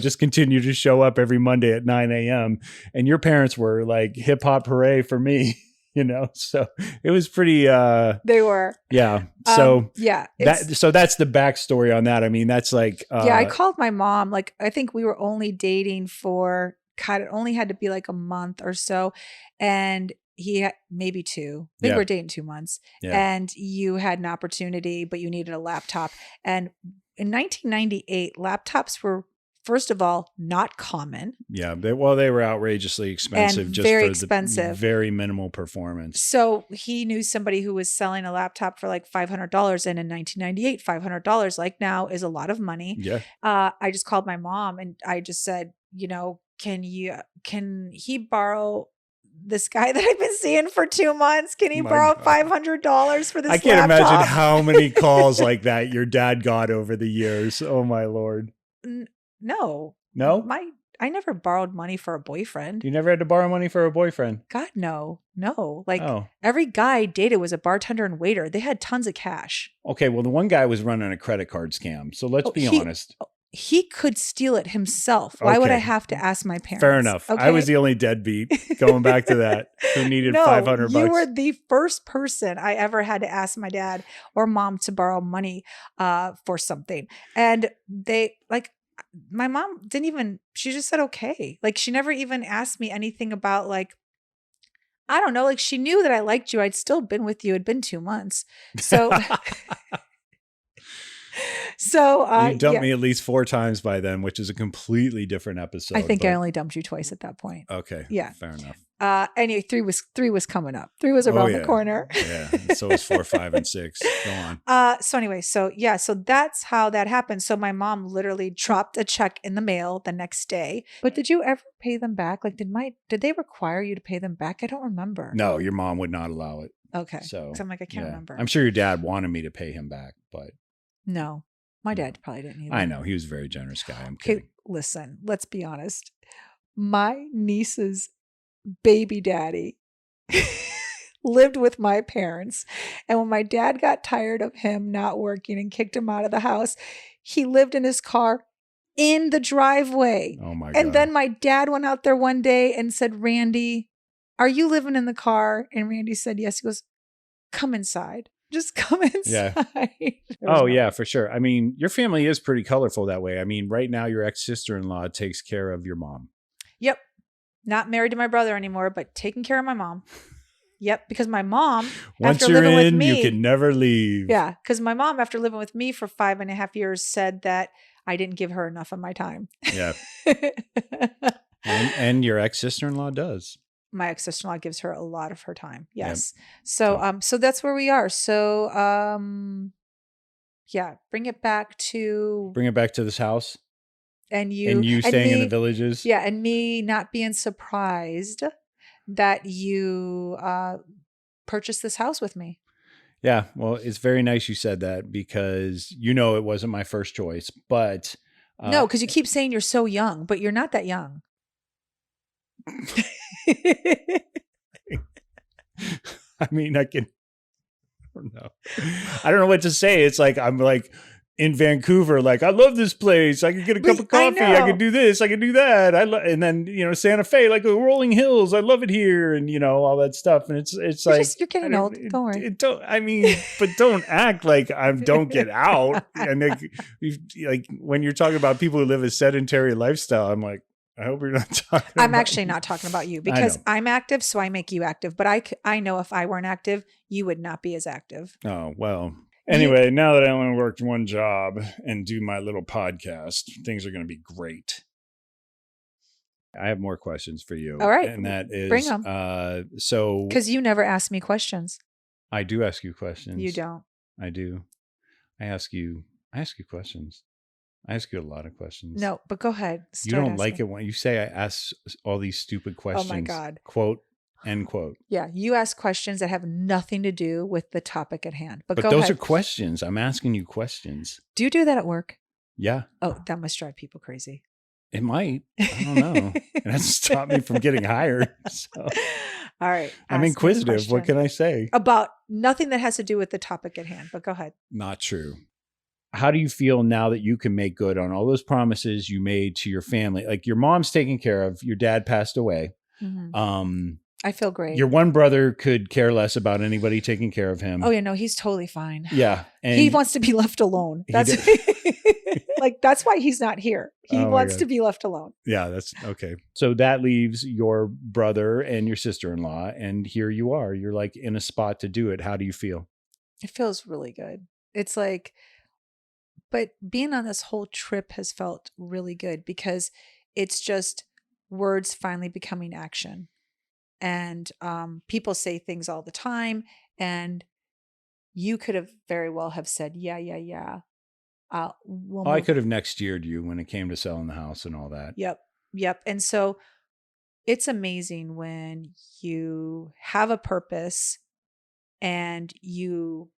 just continue to show up every Monday at 9 a.m. And your parents were like hip hop hooray for me, so it was pretty, they were. Yeah. So so that's the backstory on that. That's like, I called my mom. Like, I think we were only dating for, God, it only had to be like a month or so. And he had maybe 2. I think we're dating 2 months. Yeah. And you had an opportunity, but you needed a laptop. And in 1998, laptops were, first of all, not common. Yeah. They were outrageously expensive. And just very for expensive. The very minimal performance. So he knew somebody who was selling a laptop for like $500. And in 1998, $500, like now, is a lot of money. Yeah. I just called my mom and I just said, can he borrow this guy that I've been seeing for 2 months? Can he borrow $500 for this I can't laptop? imagine how many calls like that your dad got over the years. Oh my Lord. No. I never borrowed money for a boyfriend. You never had to borrow money for a boyfriend? God, no. Like every guy I dated was a bartender and waiter. They had tons of cash. Okay. Well, the one guy was running a credit card scam. So let's be honest. He could steal it himself. Why would I have to ask my parents? Fair enough. Okay? I was the only deadbeat, going back to that, who needed $500. You were the first person I ever had to ask my dad or mom to borrow money for something. And my mom she just said, okay. Like she never even asked me anything about like, I don't know, like she knew that I liked you. I'd still been with you. It'd been 2 months. So... So you dumped me at least 4 times by then, which is a completely different episode. I think I only dumped you twice at that point. Okay. Yeah. Fair enough. Anyway, 3 was coming up. 3 was around the corner. Yeah. So was 4, 5, and 6. Go on. So that's how that happened. So my mom literally dropped a check in the mail the next day. But did you ever pay them back? Like did they require you to pay them back? I don't remember. No, your mom would not allow it. Okay. So I'm like, I can't remember. I'm sure your dad wanted me to pay him back, but no. My dad probably didn't either. I know. He was a very generous guy. I'm kidding. Okay, listen, let's be honest. My niece's baby daddy lived with my parents. And when my dad got tired of him not working and kicked him out of the house, he lived in his car in the driveway. Oh my God. And then my dad went out there one day and said, Randy, are you living in the car? And Randy said, yes. He goes, come inside. Just come inside. Yeah. Oh, yeah, for sure. Your family is pretty colorful that way. Right now, your ex-sister-in-law takes care of your mom. Yep. Not married to my brother anymore, but taking care of my mom. Yep. Because my mom, once after you're living with in, me, you can never leave. Yeah. Because my mom, after living with me for 5.5 years, said that I didn't give her enough of my time. Yeah. and your ex-sister-in-law does. My ex-sister-in-law gives her a lot of her time. Yes. Yep. So that's where we are. So, bring it back to this house. And And you staying in the me, villages? yeah, and me not being surprised that you purchased this house with me. Yeah. Well, it's very nice you said that because it wasn't my first choice, but No, because you keep saying you're so young, but you're not that young. I mean, I don't know. I don't know what to say. It's like I'm like in Vancouver, like I love this place. I could get a cup of coffee. I could do this. I could do that. And then Santa Fe, like the rolling hills. I love it here, and all that stuff. And it's like you're getting old. Don't worry. But don't act like I don't get out. And like when you're talking about people who live a sedentary lifestyle, I'm like, I hope you're not talking. I'm actually not talking about you because I'm active, so I make you active. But I know if I weren't active, you would not be as active. Oh, well. Anyway, now that I only worked one job and do my little podcast, things are going to be great. I have more questions for you. All right. And that is, bring them. Because you never ask me questions. I do ask you questions. You don't. I do. I ask you questions. I ask you a lot of questions. No, but go ahead. You don't like it when you say I ask all these stupid questions. Oh my God. Quote, end quote. Yeah. You ask questions that have nothing to do with the topic at hand. But go those ahead. Are questions. I'm asking you questions. Do you do that at work? Yeah. Oh, that must drive people crazy. It might. I don't know. It hasn't stopped me from getting hired. So. All right. I'm inquisitive. What can I say? About nothing that has to do with the topic at hand, but go ahead. Not true. How do you feel now that you can make good on all those promises you made to your family? Like your mom's taken care of, your dad passed away. Mm-hmm. I feel great. Your one brother could care less about anybody taking care of him. Oh yeah, no, he's totally fine. Yeah. And he wants to be left alone. That's that's why he's not here. He wants to be left alone. Yeah, that's okay. So that leaves your brother and your sister-in-law, and here you are. You're like in a spot to do it. How do you feel? It feels really good. It's like, but being on this whole trip has felt really good because it's just words finally becoming action. And people say things all the time, and you could have very well have said, yeah. I could have next yeared you when it came to selling the house and all that. Yep. And so it's amazing when you have a purpose and you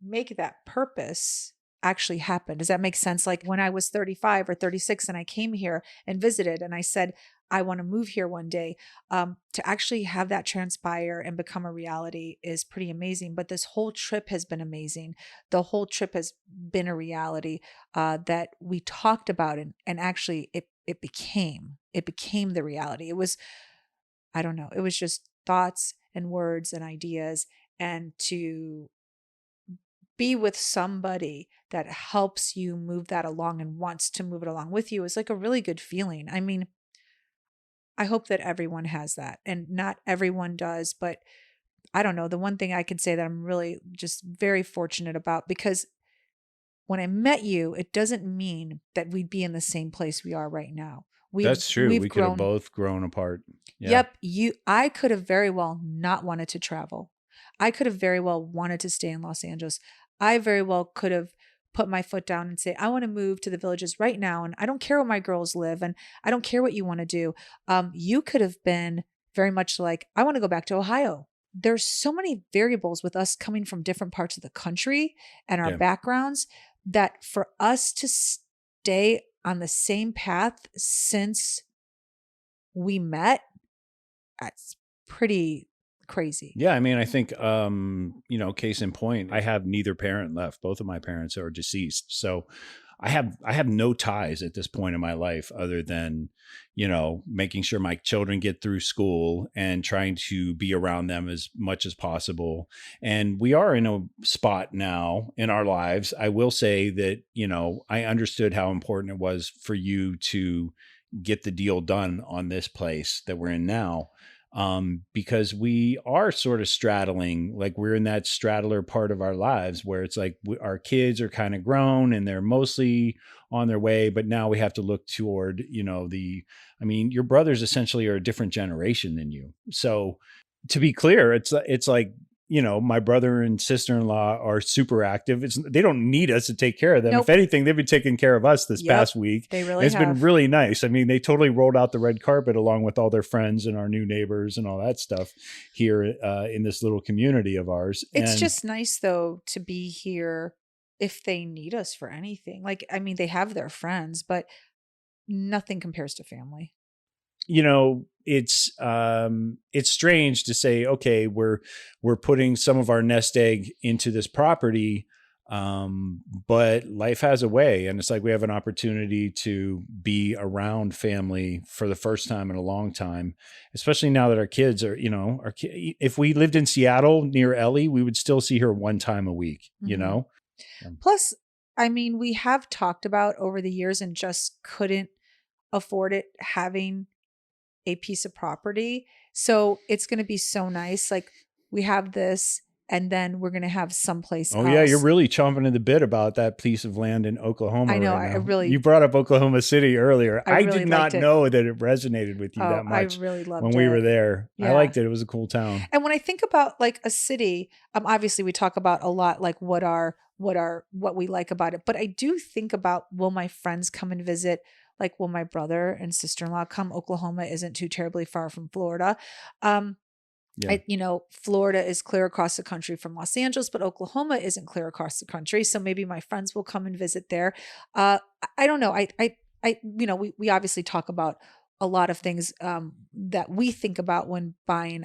make that purpose actually happen. Does that make sense? Like when I was 35 or 36 and I came here and visited and I said, I want to move here one day, to actually have that transpire and become a reality is pretty amazing. But this whole trip has been amazing. The whole trip has been a reality that we talked about, and actually it became the reality. It was, I don't know, it was just thoughts and words and ideas, and to be with somebody that helps you move that along and wants to move it along with you is like a really good feeling. I mean, I hope that everyone has that, and not everyone does, but I don't know. The one thing I could say that I'm really just very fortunate about, because when I met you, it doesn't mean that we'd be in the same place we are right now. That's true. We could have both grown apart. Yeah. Yep. I could have very well not wanted to travel. I could have very well wanted to stay in Los Angeles. I very well could have put my foot down and say, I want to move to the villages right now. And I don't care where my girls live. And I don't care what you want to do. You could have been very much like, I want to go back to Ohio. There's so many variables with us coming from different parts of the country and our backgrounds, that for us to stay on the same path since we met, that's pretty crazy. Yeah. I mean, I think, case in point, I have neither parent left. Both of my parents are deceased. So I have no ties at this point in my life other than, making sure my children get through school and trying to be around them as much as possible. And we are in a spot now in our lives. I will say that, I understood how important it was for you to get the deal done on this place that we're in now. Because we are sort of straddling, like we're in that straddler part of our lives where it's like our kids are kind of grown and they're mostly on their way, but now we have to look toward, your brothers essentially are a different generation than you. So to be clear, it's like my brother and sister-in-law are super active. They don't need us to take care of them. If Nope. anything, they've been taking care of us this Yep, past week. they And really it's been have. really nice. I mean, they totally rolled out the red carpet along with all their friends and our new neighbors and all that stuff here in this little community of ours. It's And just nice though to be here if they need us for anything. Like, I mean, they have their friends, but nothing compares to family. it's strange to say, okay, we're putting some of our nest egg into this property, but life has a way, and it's like we have an opportunity to be around family for the first time in a long time, especially now that our kids are, if we lived in Seattle near Ellie, we would still see her one time a week, Mhm. Plus, I mean, we have talked about over the years and just couldn't afford it having a piece of property. So it's going to be so nice. Like we have this and then we're going to have someplace Oh yeah, you're else. really chomping at the bit about that piece of land in Oklahoma I know. right I now. really, You brought up Oklahoma City earlier. I I really did liked not it. know that it resonated with you Oh, that I much really when loved we were it. there. I Yeah. liked it. It was a cool town. And when I think about like a city, obviously we talk about a lot like what we like about it. But I do think about, will my friends come and visit? Like, will my brother and sister-in-law come? Oklahoma isn't too terribly far from Florida. Yeah. Florida is clear across the country from Los Angeles, but Oklahoma isn't clear across the country. So maybe my friends will come and visit there. I don't know. We obviously talk about a lot of things that we think about when buying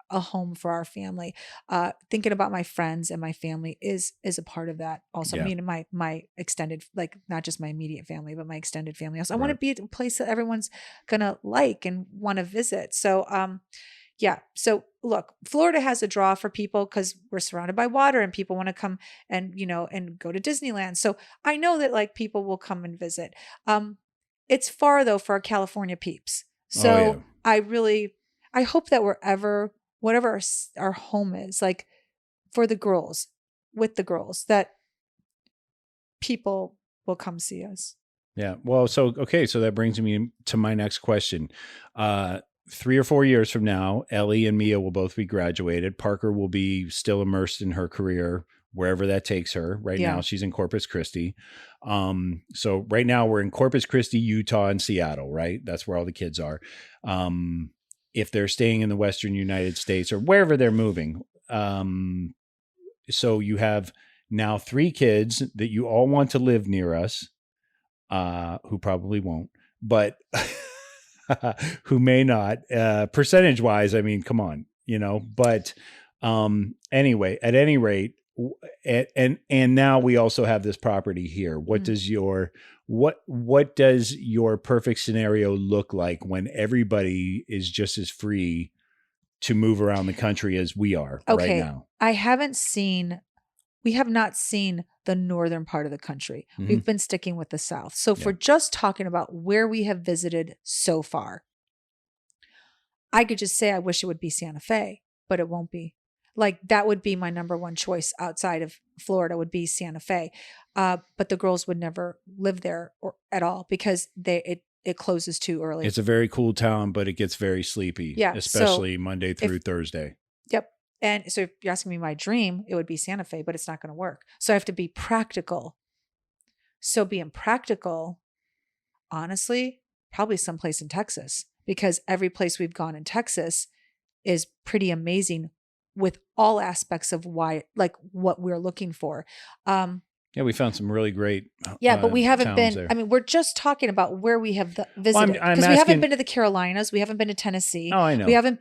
a home for our family. Thinking about my friends and my family is a part of that. Also, Yeah. me and my extended, like not just my immediate family, but my extended family. Also, I want to Right. be at a place that everyone's gonna like and want to visit. So, yeah. So look, Florida has a draw for people because we're surrounded by water and people want to come and, and go to Disneyland. So I know that like people will come and visit. It's far though for our California peeps. Oh yeah. So I hope that whatever our home is, like for the girls, with the girls, that people will come see us. Yeah. Well, so okay, so that brings me to my next question. 3 or 4 years from now, Ellie and Mia will both be graduated. Parker will be still immersed in her career, wherever that takes her. Right Yeah. now, she's in Corpus Christi. So right now we're in Corpus Christi, Utah, and Seattle, right? That's where all the kids are. If they're staying in the Western United States or wherever they're moving. So you have now 3 kids that you all want to live near us, who probably won't, but who may not, percentage wise. I mean, come on, but, anyway, at any rate, and now we also have this property here. What does your perfect scenario look like when everybody is just as free to move around the country as we are right Okay. now? We have not seen the northern part of the country. Mhm. We've been sticking with the south. So if Yeah. we're just talking about where we have visited so far, I could just say I wish it would be Santa Fe, but it won't be. Like that would be my number one choice outside of Florida would be Santa Fe. But the girls would never live there at all because it closes too early. It's a very cool town, but it gets very sleepy, Yeah, so especially Monday through Thursday. Yep. And so if you're asking me my dream, it would be Santa Fe, but it's not going to work. So I have to be practical. So being practical, honestly, probably someplace in Texas, because every place we've gone in Texas is pretty amazing with all aspects of like what we're looking for. Yeah, we found some really great But we haven't towns been, there. I mean, we're just talking about where we have visited I'm because we haven't asking- been to the Carolinas. We haven't been to Tennessee. Oh, I know. We haven't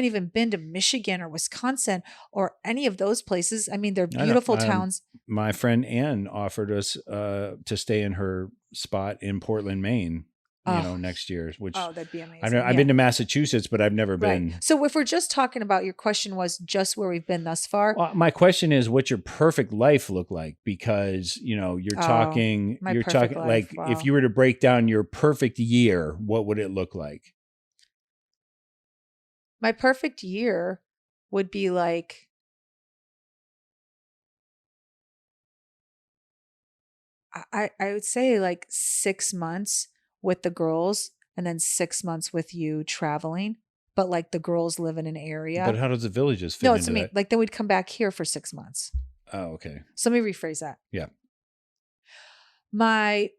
even been to Michigan or Wisconsin or any of those places. I mean, they're I know. beautiful towns. My friend Ann offered us to stay in her spot in Portland, Maine, next year, which that'd be amazing. I know I've been to Massachusetts, but I've never been. Right. So if we're just talking about, your question was just where we've been thus far. Well, my question is, what's your perfect life look like? Because you're talking life, like wow. if you were to break down your perfect year, what would it look like? My perfect year would be like, I would say like 6 months with the girls and then 6 months with you traveling. but like the girls live in an area. But how does the villages fit No, it's into me. that? Like then we'd come back here for 6 months. Oh, okay. So let me rephrase that. Yeah. My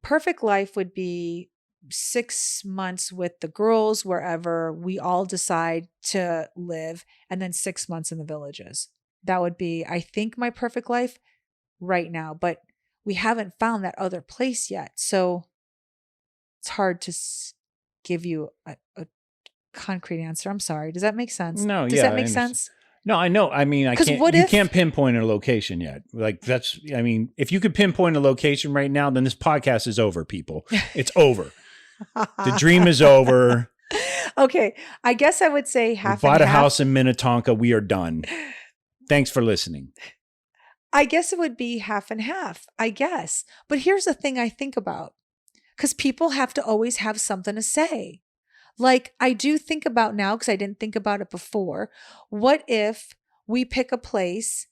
perfect life would be 6 months with the girls wherever we all decide to live, and then 6 months in the villages. That would be, I think, my perfect life right now. But we haven't found that other place yet. So it's hard to give you a concrete answer. I'm sorry. Does that make sense? No, Does yeah, that I make understand. sense? No, I know. I mean, 'Cause what you if- can't pinpoint a location yet. Like I mean, if you could pinpoint a location right now, then this podcast is over, people. It's over. The dream is over. Okay. I guess I would say We half bought and a half. house in Minnetonka. We are done. Thanks for listening. I guess it would be half and half, I guess. But here's the thing I think about, because people have to always have something to say. Like I do think about now, because I didn't think about it before. What if we pick a place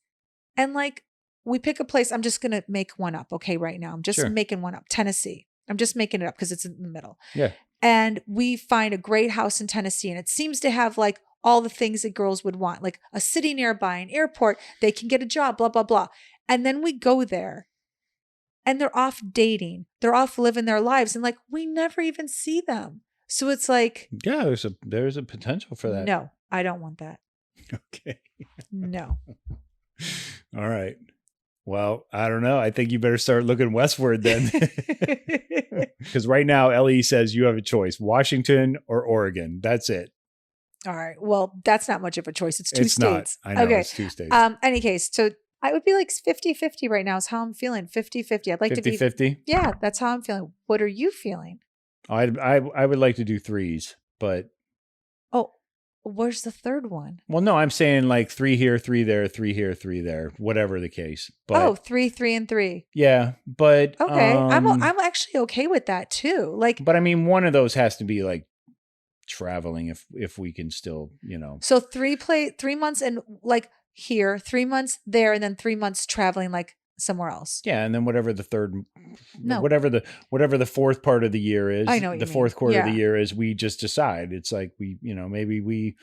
and like we pick a place? I'm just going to make one up. Okay. Right now, I'm just Sure. making one up. Tennessee. I'm just making it up because it's in the middle. Yeah. And we find a great house in Tennessee, and it seems to have like all the things that girls would want, like a city nearby, an airport, they can get a job, blah, blah, blah. And then we go there and they're off dating. They're off living their lives. And like, we never even see them. So it's like, Yeah, there's a potential for that. no, I don't want that. Okay. No. All right. Well, I don't know. I think you better start looking westward then. Because right now, Ellie says you have a choice, Washington or Oregon. That's it. All right. Well, that's not much of a choice. It's two It's states. not. I know. Okay. It's 2 states. Any case, so I would be like 50-50 right now is how I'm feeling. 50-50. I'd like to be 50-50? Yeah, that's how I'm feeling. What are you feeling? I would like to do 3s, but Oh, where's the third one? well, no, I'm saying like 3 here, 3 there, 3 here, 3 there, whatever the case. But 3, 3, and 3. yeah, but Okay. I'm actually okay with that too. Like, but I mean, one of those has to be like traveling if we can still, so 3 months in like here, 3 months there, and then 3 months traveling like somewhere else. Yeah, and then whatever the third, No. whatever the fourth part of the year is, I know what the you fourth mean. quarter of Yeah. the year is, we just decide. It's like maybe we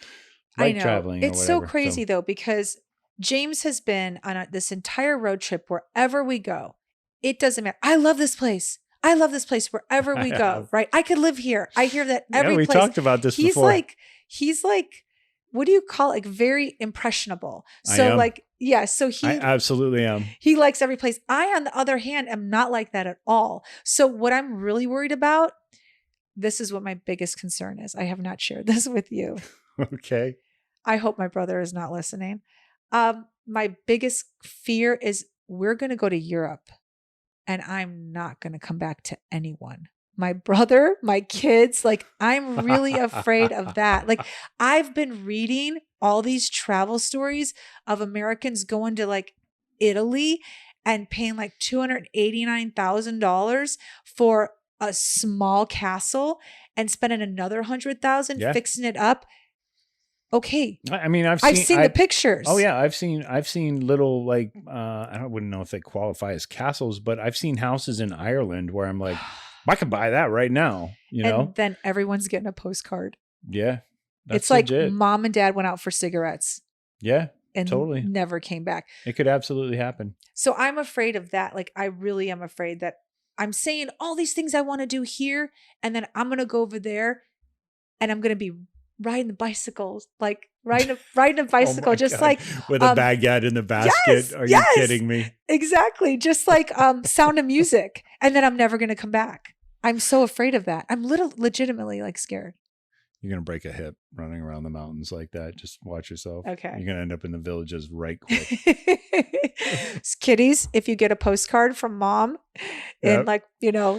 I like know. traveling. It's or so whatever. crazy though, because James has been on this entire road trip wherever we go. It doesn't matter. I love this place. I love this place wherever we go, right? I could live here. I hear that every yeah, we place. talked about this He's before. he's like, what do you call it? Like very impressionable. I So am. like, yeah. So I absolutely am. he likes every place. I, on the other hand, am not like that at all. So what I'm really worried about, this is what my biggest concern is. I have not shared this with you. Okay. I hope my brother is not listening. My biggest fear is we're going to go to Europe and I'm not going to come back to anyone. My brother, my kids, like I'm really afraid of that. Like I've been reading all these travel stories of Americans going to like Italy and paying like $289,000 for a small castle and spending another $100,000 Yeah. fixing it up. Okay. I mean, I've seen the pictures. Oh yeah, I've seen little like I wouldn't know if they qualify as castles, but I've seen houses in Ireland where I'm like, I could buy that right now. And then everyone's getting a postcard. Yeah, that's It's like legit. mom and dad went out for cigarettes Yeah, and totally. never came back. It could absolutely happen. So I'm afraid of that. Like I really am afraid that I'm saying all these things I want to do here, and then I'm gonna go over there, and I'm gonna be riding the bicycles, like riding a bicycle, Oh my just God. like with a baguette in the basket. yes, Are yes. you kidding me? Exactly, just like Sound of Music, and then I'm never gonna come back. I'm so afraid of that. I'm legitimately like scared. You're gonna break a hip running around the mountains like that. Just watch yourself. Okay. You're gonna end up in the villages right quick. Kiddies, if you get a postcard from mom in Yep. like,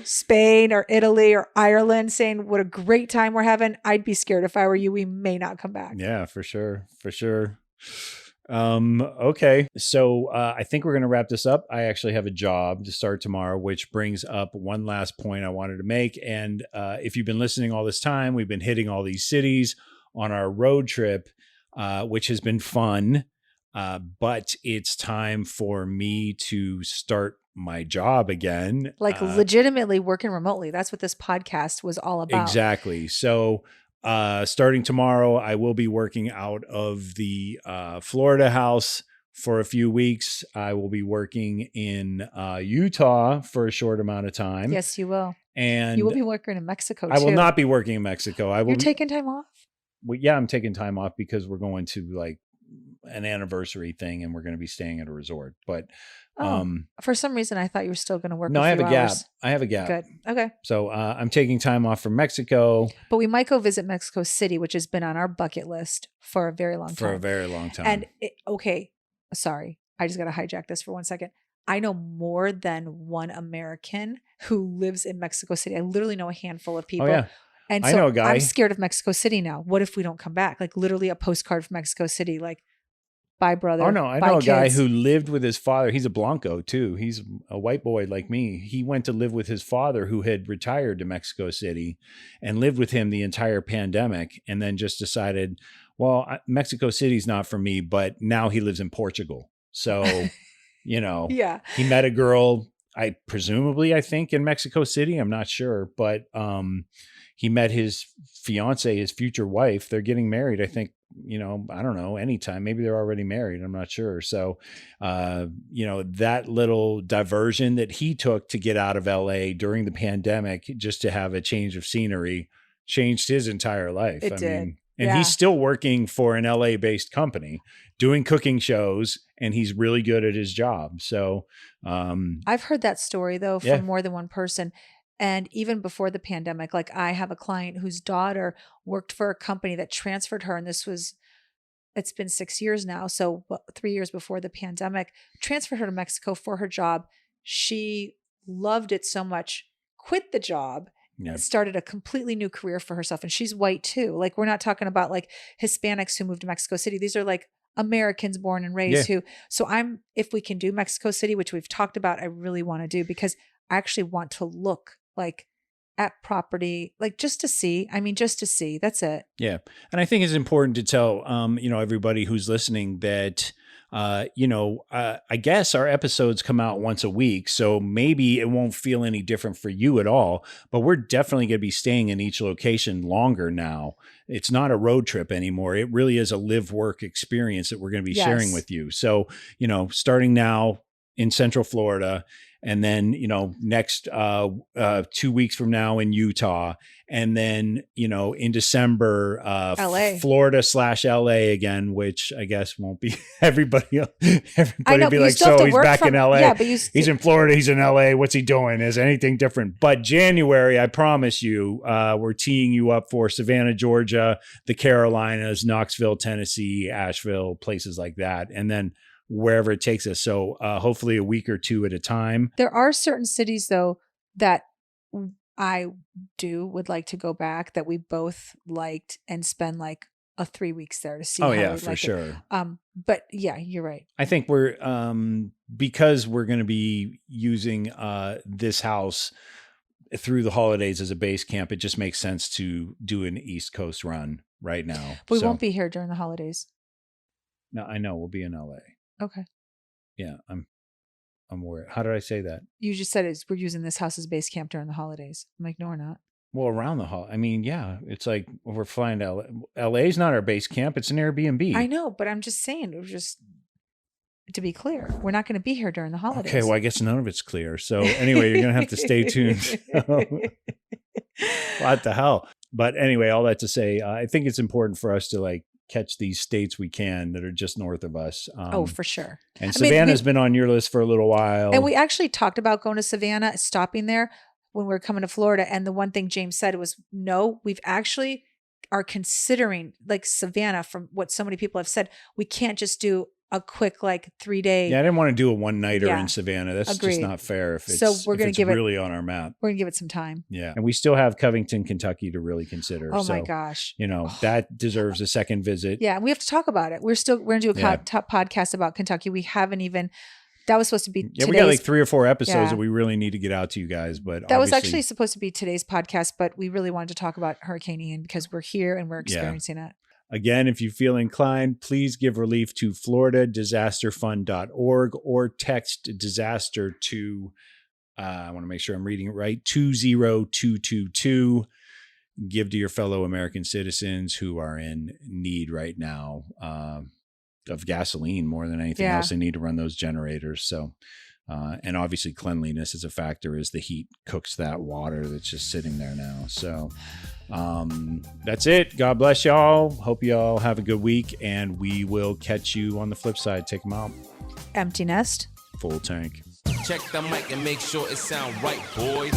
Spain or Italy or Ireland saying what a great time we're having, I'd be scared if I were you. We may not come back. Yeah, for sure. For sure. Okay. So I think we're going to wrap this up. I actually have a job to start tomorrow, which brings up one last point I wanted to make. And if you've been listening all this time, we've been hitting all these cities on our road trip, which has been fun. But it's time for me to start my job again. Like legitimately working remotely. That's what this podcast was all about. Exactly. So starting tomorrow, I will be working out of the Florida house for a few weeks. I will be working in Utah for a short amount of time. Yes, you will. And You will be working in Mexico, I will too. not be working in Mexico. You're taking time off? Well, yeah, I'm taking time off because we're going to like an anniversary thing and we're going to be staying at a resort. But for some reason, I thought you were still going to work. No, I have a gap. I have a gap. Good. Okay. So I'm taking time off from Mexico. But we might go visit Mexico City, which has been on our bucket list for a very long time. For a very long time. And okay, sorry, I just got to hijack this for 1 second. I know more than one American who lives in Mexico City. I literally know a handful of people. Oh, yeah. And so I know a guy. I'm scared of Mexico City now. What if we don't come back? Like literally a postcard from Mexico City, like, bye, brother. Oh, no. I know a guy who lived with his father. He's a Blanco, too. He's a white boy like me. He went to live with his father, who had retired to Mexico City, and lived with him the entire pandemic, and then just decided, well, Mexico City's not for me, but now he lives in Portugal. So, you know, yeah, he met a girl, I think in Mexico City. I'm not sure, but he met his fiance, his future wife. They're getting married, I think, you know, I don't know, anytime. Maybe they're already married. I'm not sure. So, you know, that little diversion that he took to get out of LA during the pandemic, just to have a change of scenery, changed his entire life. It did. And he's still working for an LA based company doing cooking shows, and he's really good at his job. So, I've heard that story though, from more than one person. And even before the pandemic, like I have a client whose daughter worked for a company that transferred her. And it's been 6 years now. So 3 years before the pandemic, transferred her to Mexico for her job. She loved it so much, quit the job, started a completely new career for herself. And she's white too. Like we're not talking about like Hispanics who moved to Mexico City. These are like Americans born and raised so if we can do Mexico City, which we've talked about, I really want to do, because I actually want to look like at property, like just to see. That's it. Yeah. And I think it's important to tell, you know, everybody who's listening that, you know, I guess our episodes come out once a week, so maybe it won't feel any different for you at all, but we're definitely going to be staying in each location longer now. It's not a road trip anymore. It really is a live work experience that we're going to be sharing with you. So, you know, starting now in Central Florida, and then, you know, next 2 weeks from now in Utah, and then, you know, in December, LA. Florida / LA again, which I guess won't be everybody. Everybody know, be like, so he's back in LA. Yeah, but he's in Florida. He's in LA. What's he doing? Is anything different? But January, I promise you, we're teeing you up for Savannah, Georgia, the Carolinas, Knoxville, Tennessee, Asheville, places like that. And then wherever it takes us. So hopefully a week or two at a time. There are certain cities though that I would like to go back, that we both liked, and spend like a 3 weeks there to see. Oh yeah, for sure. But yeah, you're right. I think we're because we're going to be using this house through the holidays as a base camp. It just makes sense to do an East Coast run right now. But we won't be here during the holidays. No, I know we'll be in LA. Okay. Yeah, I'm worried. How did I say that? You just said we're using this house as base camp during the holidays. I'm like, no, we're not. Well, around the holiday. I mean, yeah, it's like we're flying to LA. LA's not our base camp. It's an Airbnb. I know, but I'm just saying, to be clear, we're not going to be here during the holidays. Okay, well, I guess none of it's clear. So anyway, you're going to have to stay tuned. What the hell? But anyway, all that to say, I think it's important for us to like catch these states we can that are just north of us. For sure. And Savannah's been on your list for a little while. And we actually talked about going to Savannah, stopping there when we were coming to Florida. And the one thing James said was, no, we've actually are considering like Savannah, from what so many people have said, we can't just do a quick like 3 day. Yeah, I didn't want to do a one nighter in Savannah. That's just not fair. If it's, we're going to give really on our map. We're going to give it some time. Yeah. And we still have Covington, Kentucky to really consider. Oh my gosh. You know, that deserves a second visit. Yeah. And we have to talk about it. We're going to do a top podcast about Kentucky. We haven't even, that was supposed to be we got like 3 or 4 episodes that we really need to get out to you guys. But that was actually supposed to be today's podcast, but we really wanted to talk about Hurricane Ian because we're here and we're experiencing it. Again, if you feel inclined, please give relief to floridadisasterfund.org or text disaster to, I want to make sure I'm reading it right, 20222. give to your fellow American citizens who are in need right now of gasoline more than anything else. They need to run those generators. So, and obviously cleanliness is a factor as the heat cooks that water that's just sitting there now. So that's it. God bless y'all. Hope y'all have a good week, and we will catch you on the flip side. Take them out. Empty nest. Full tank. Check the mic and make sure it sound right, boys.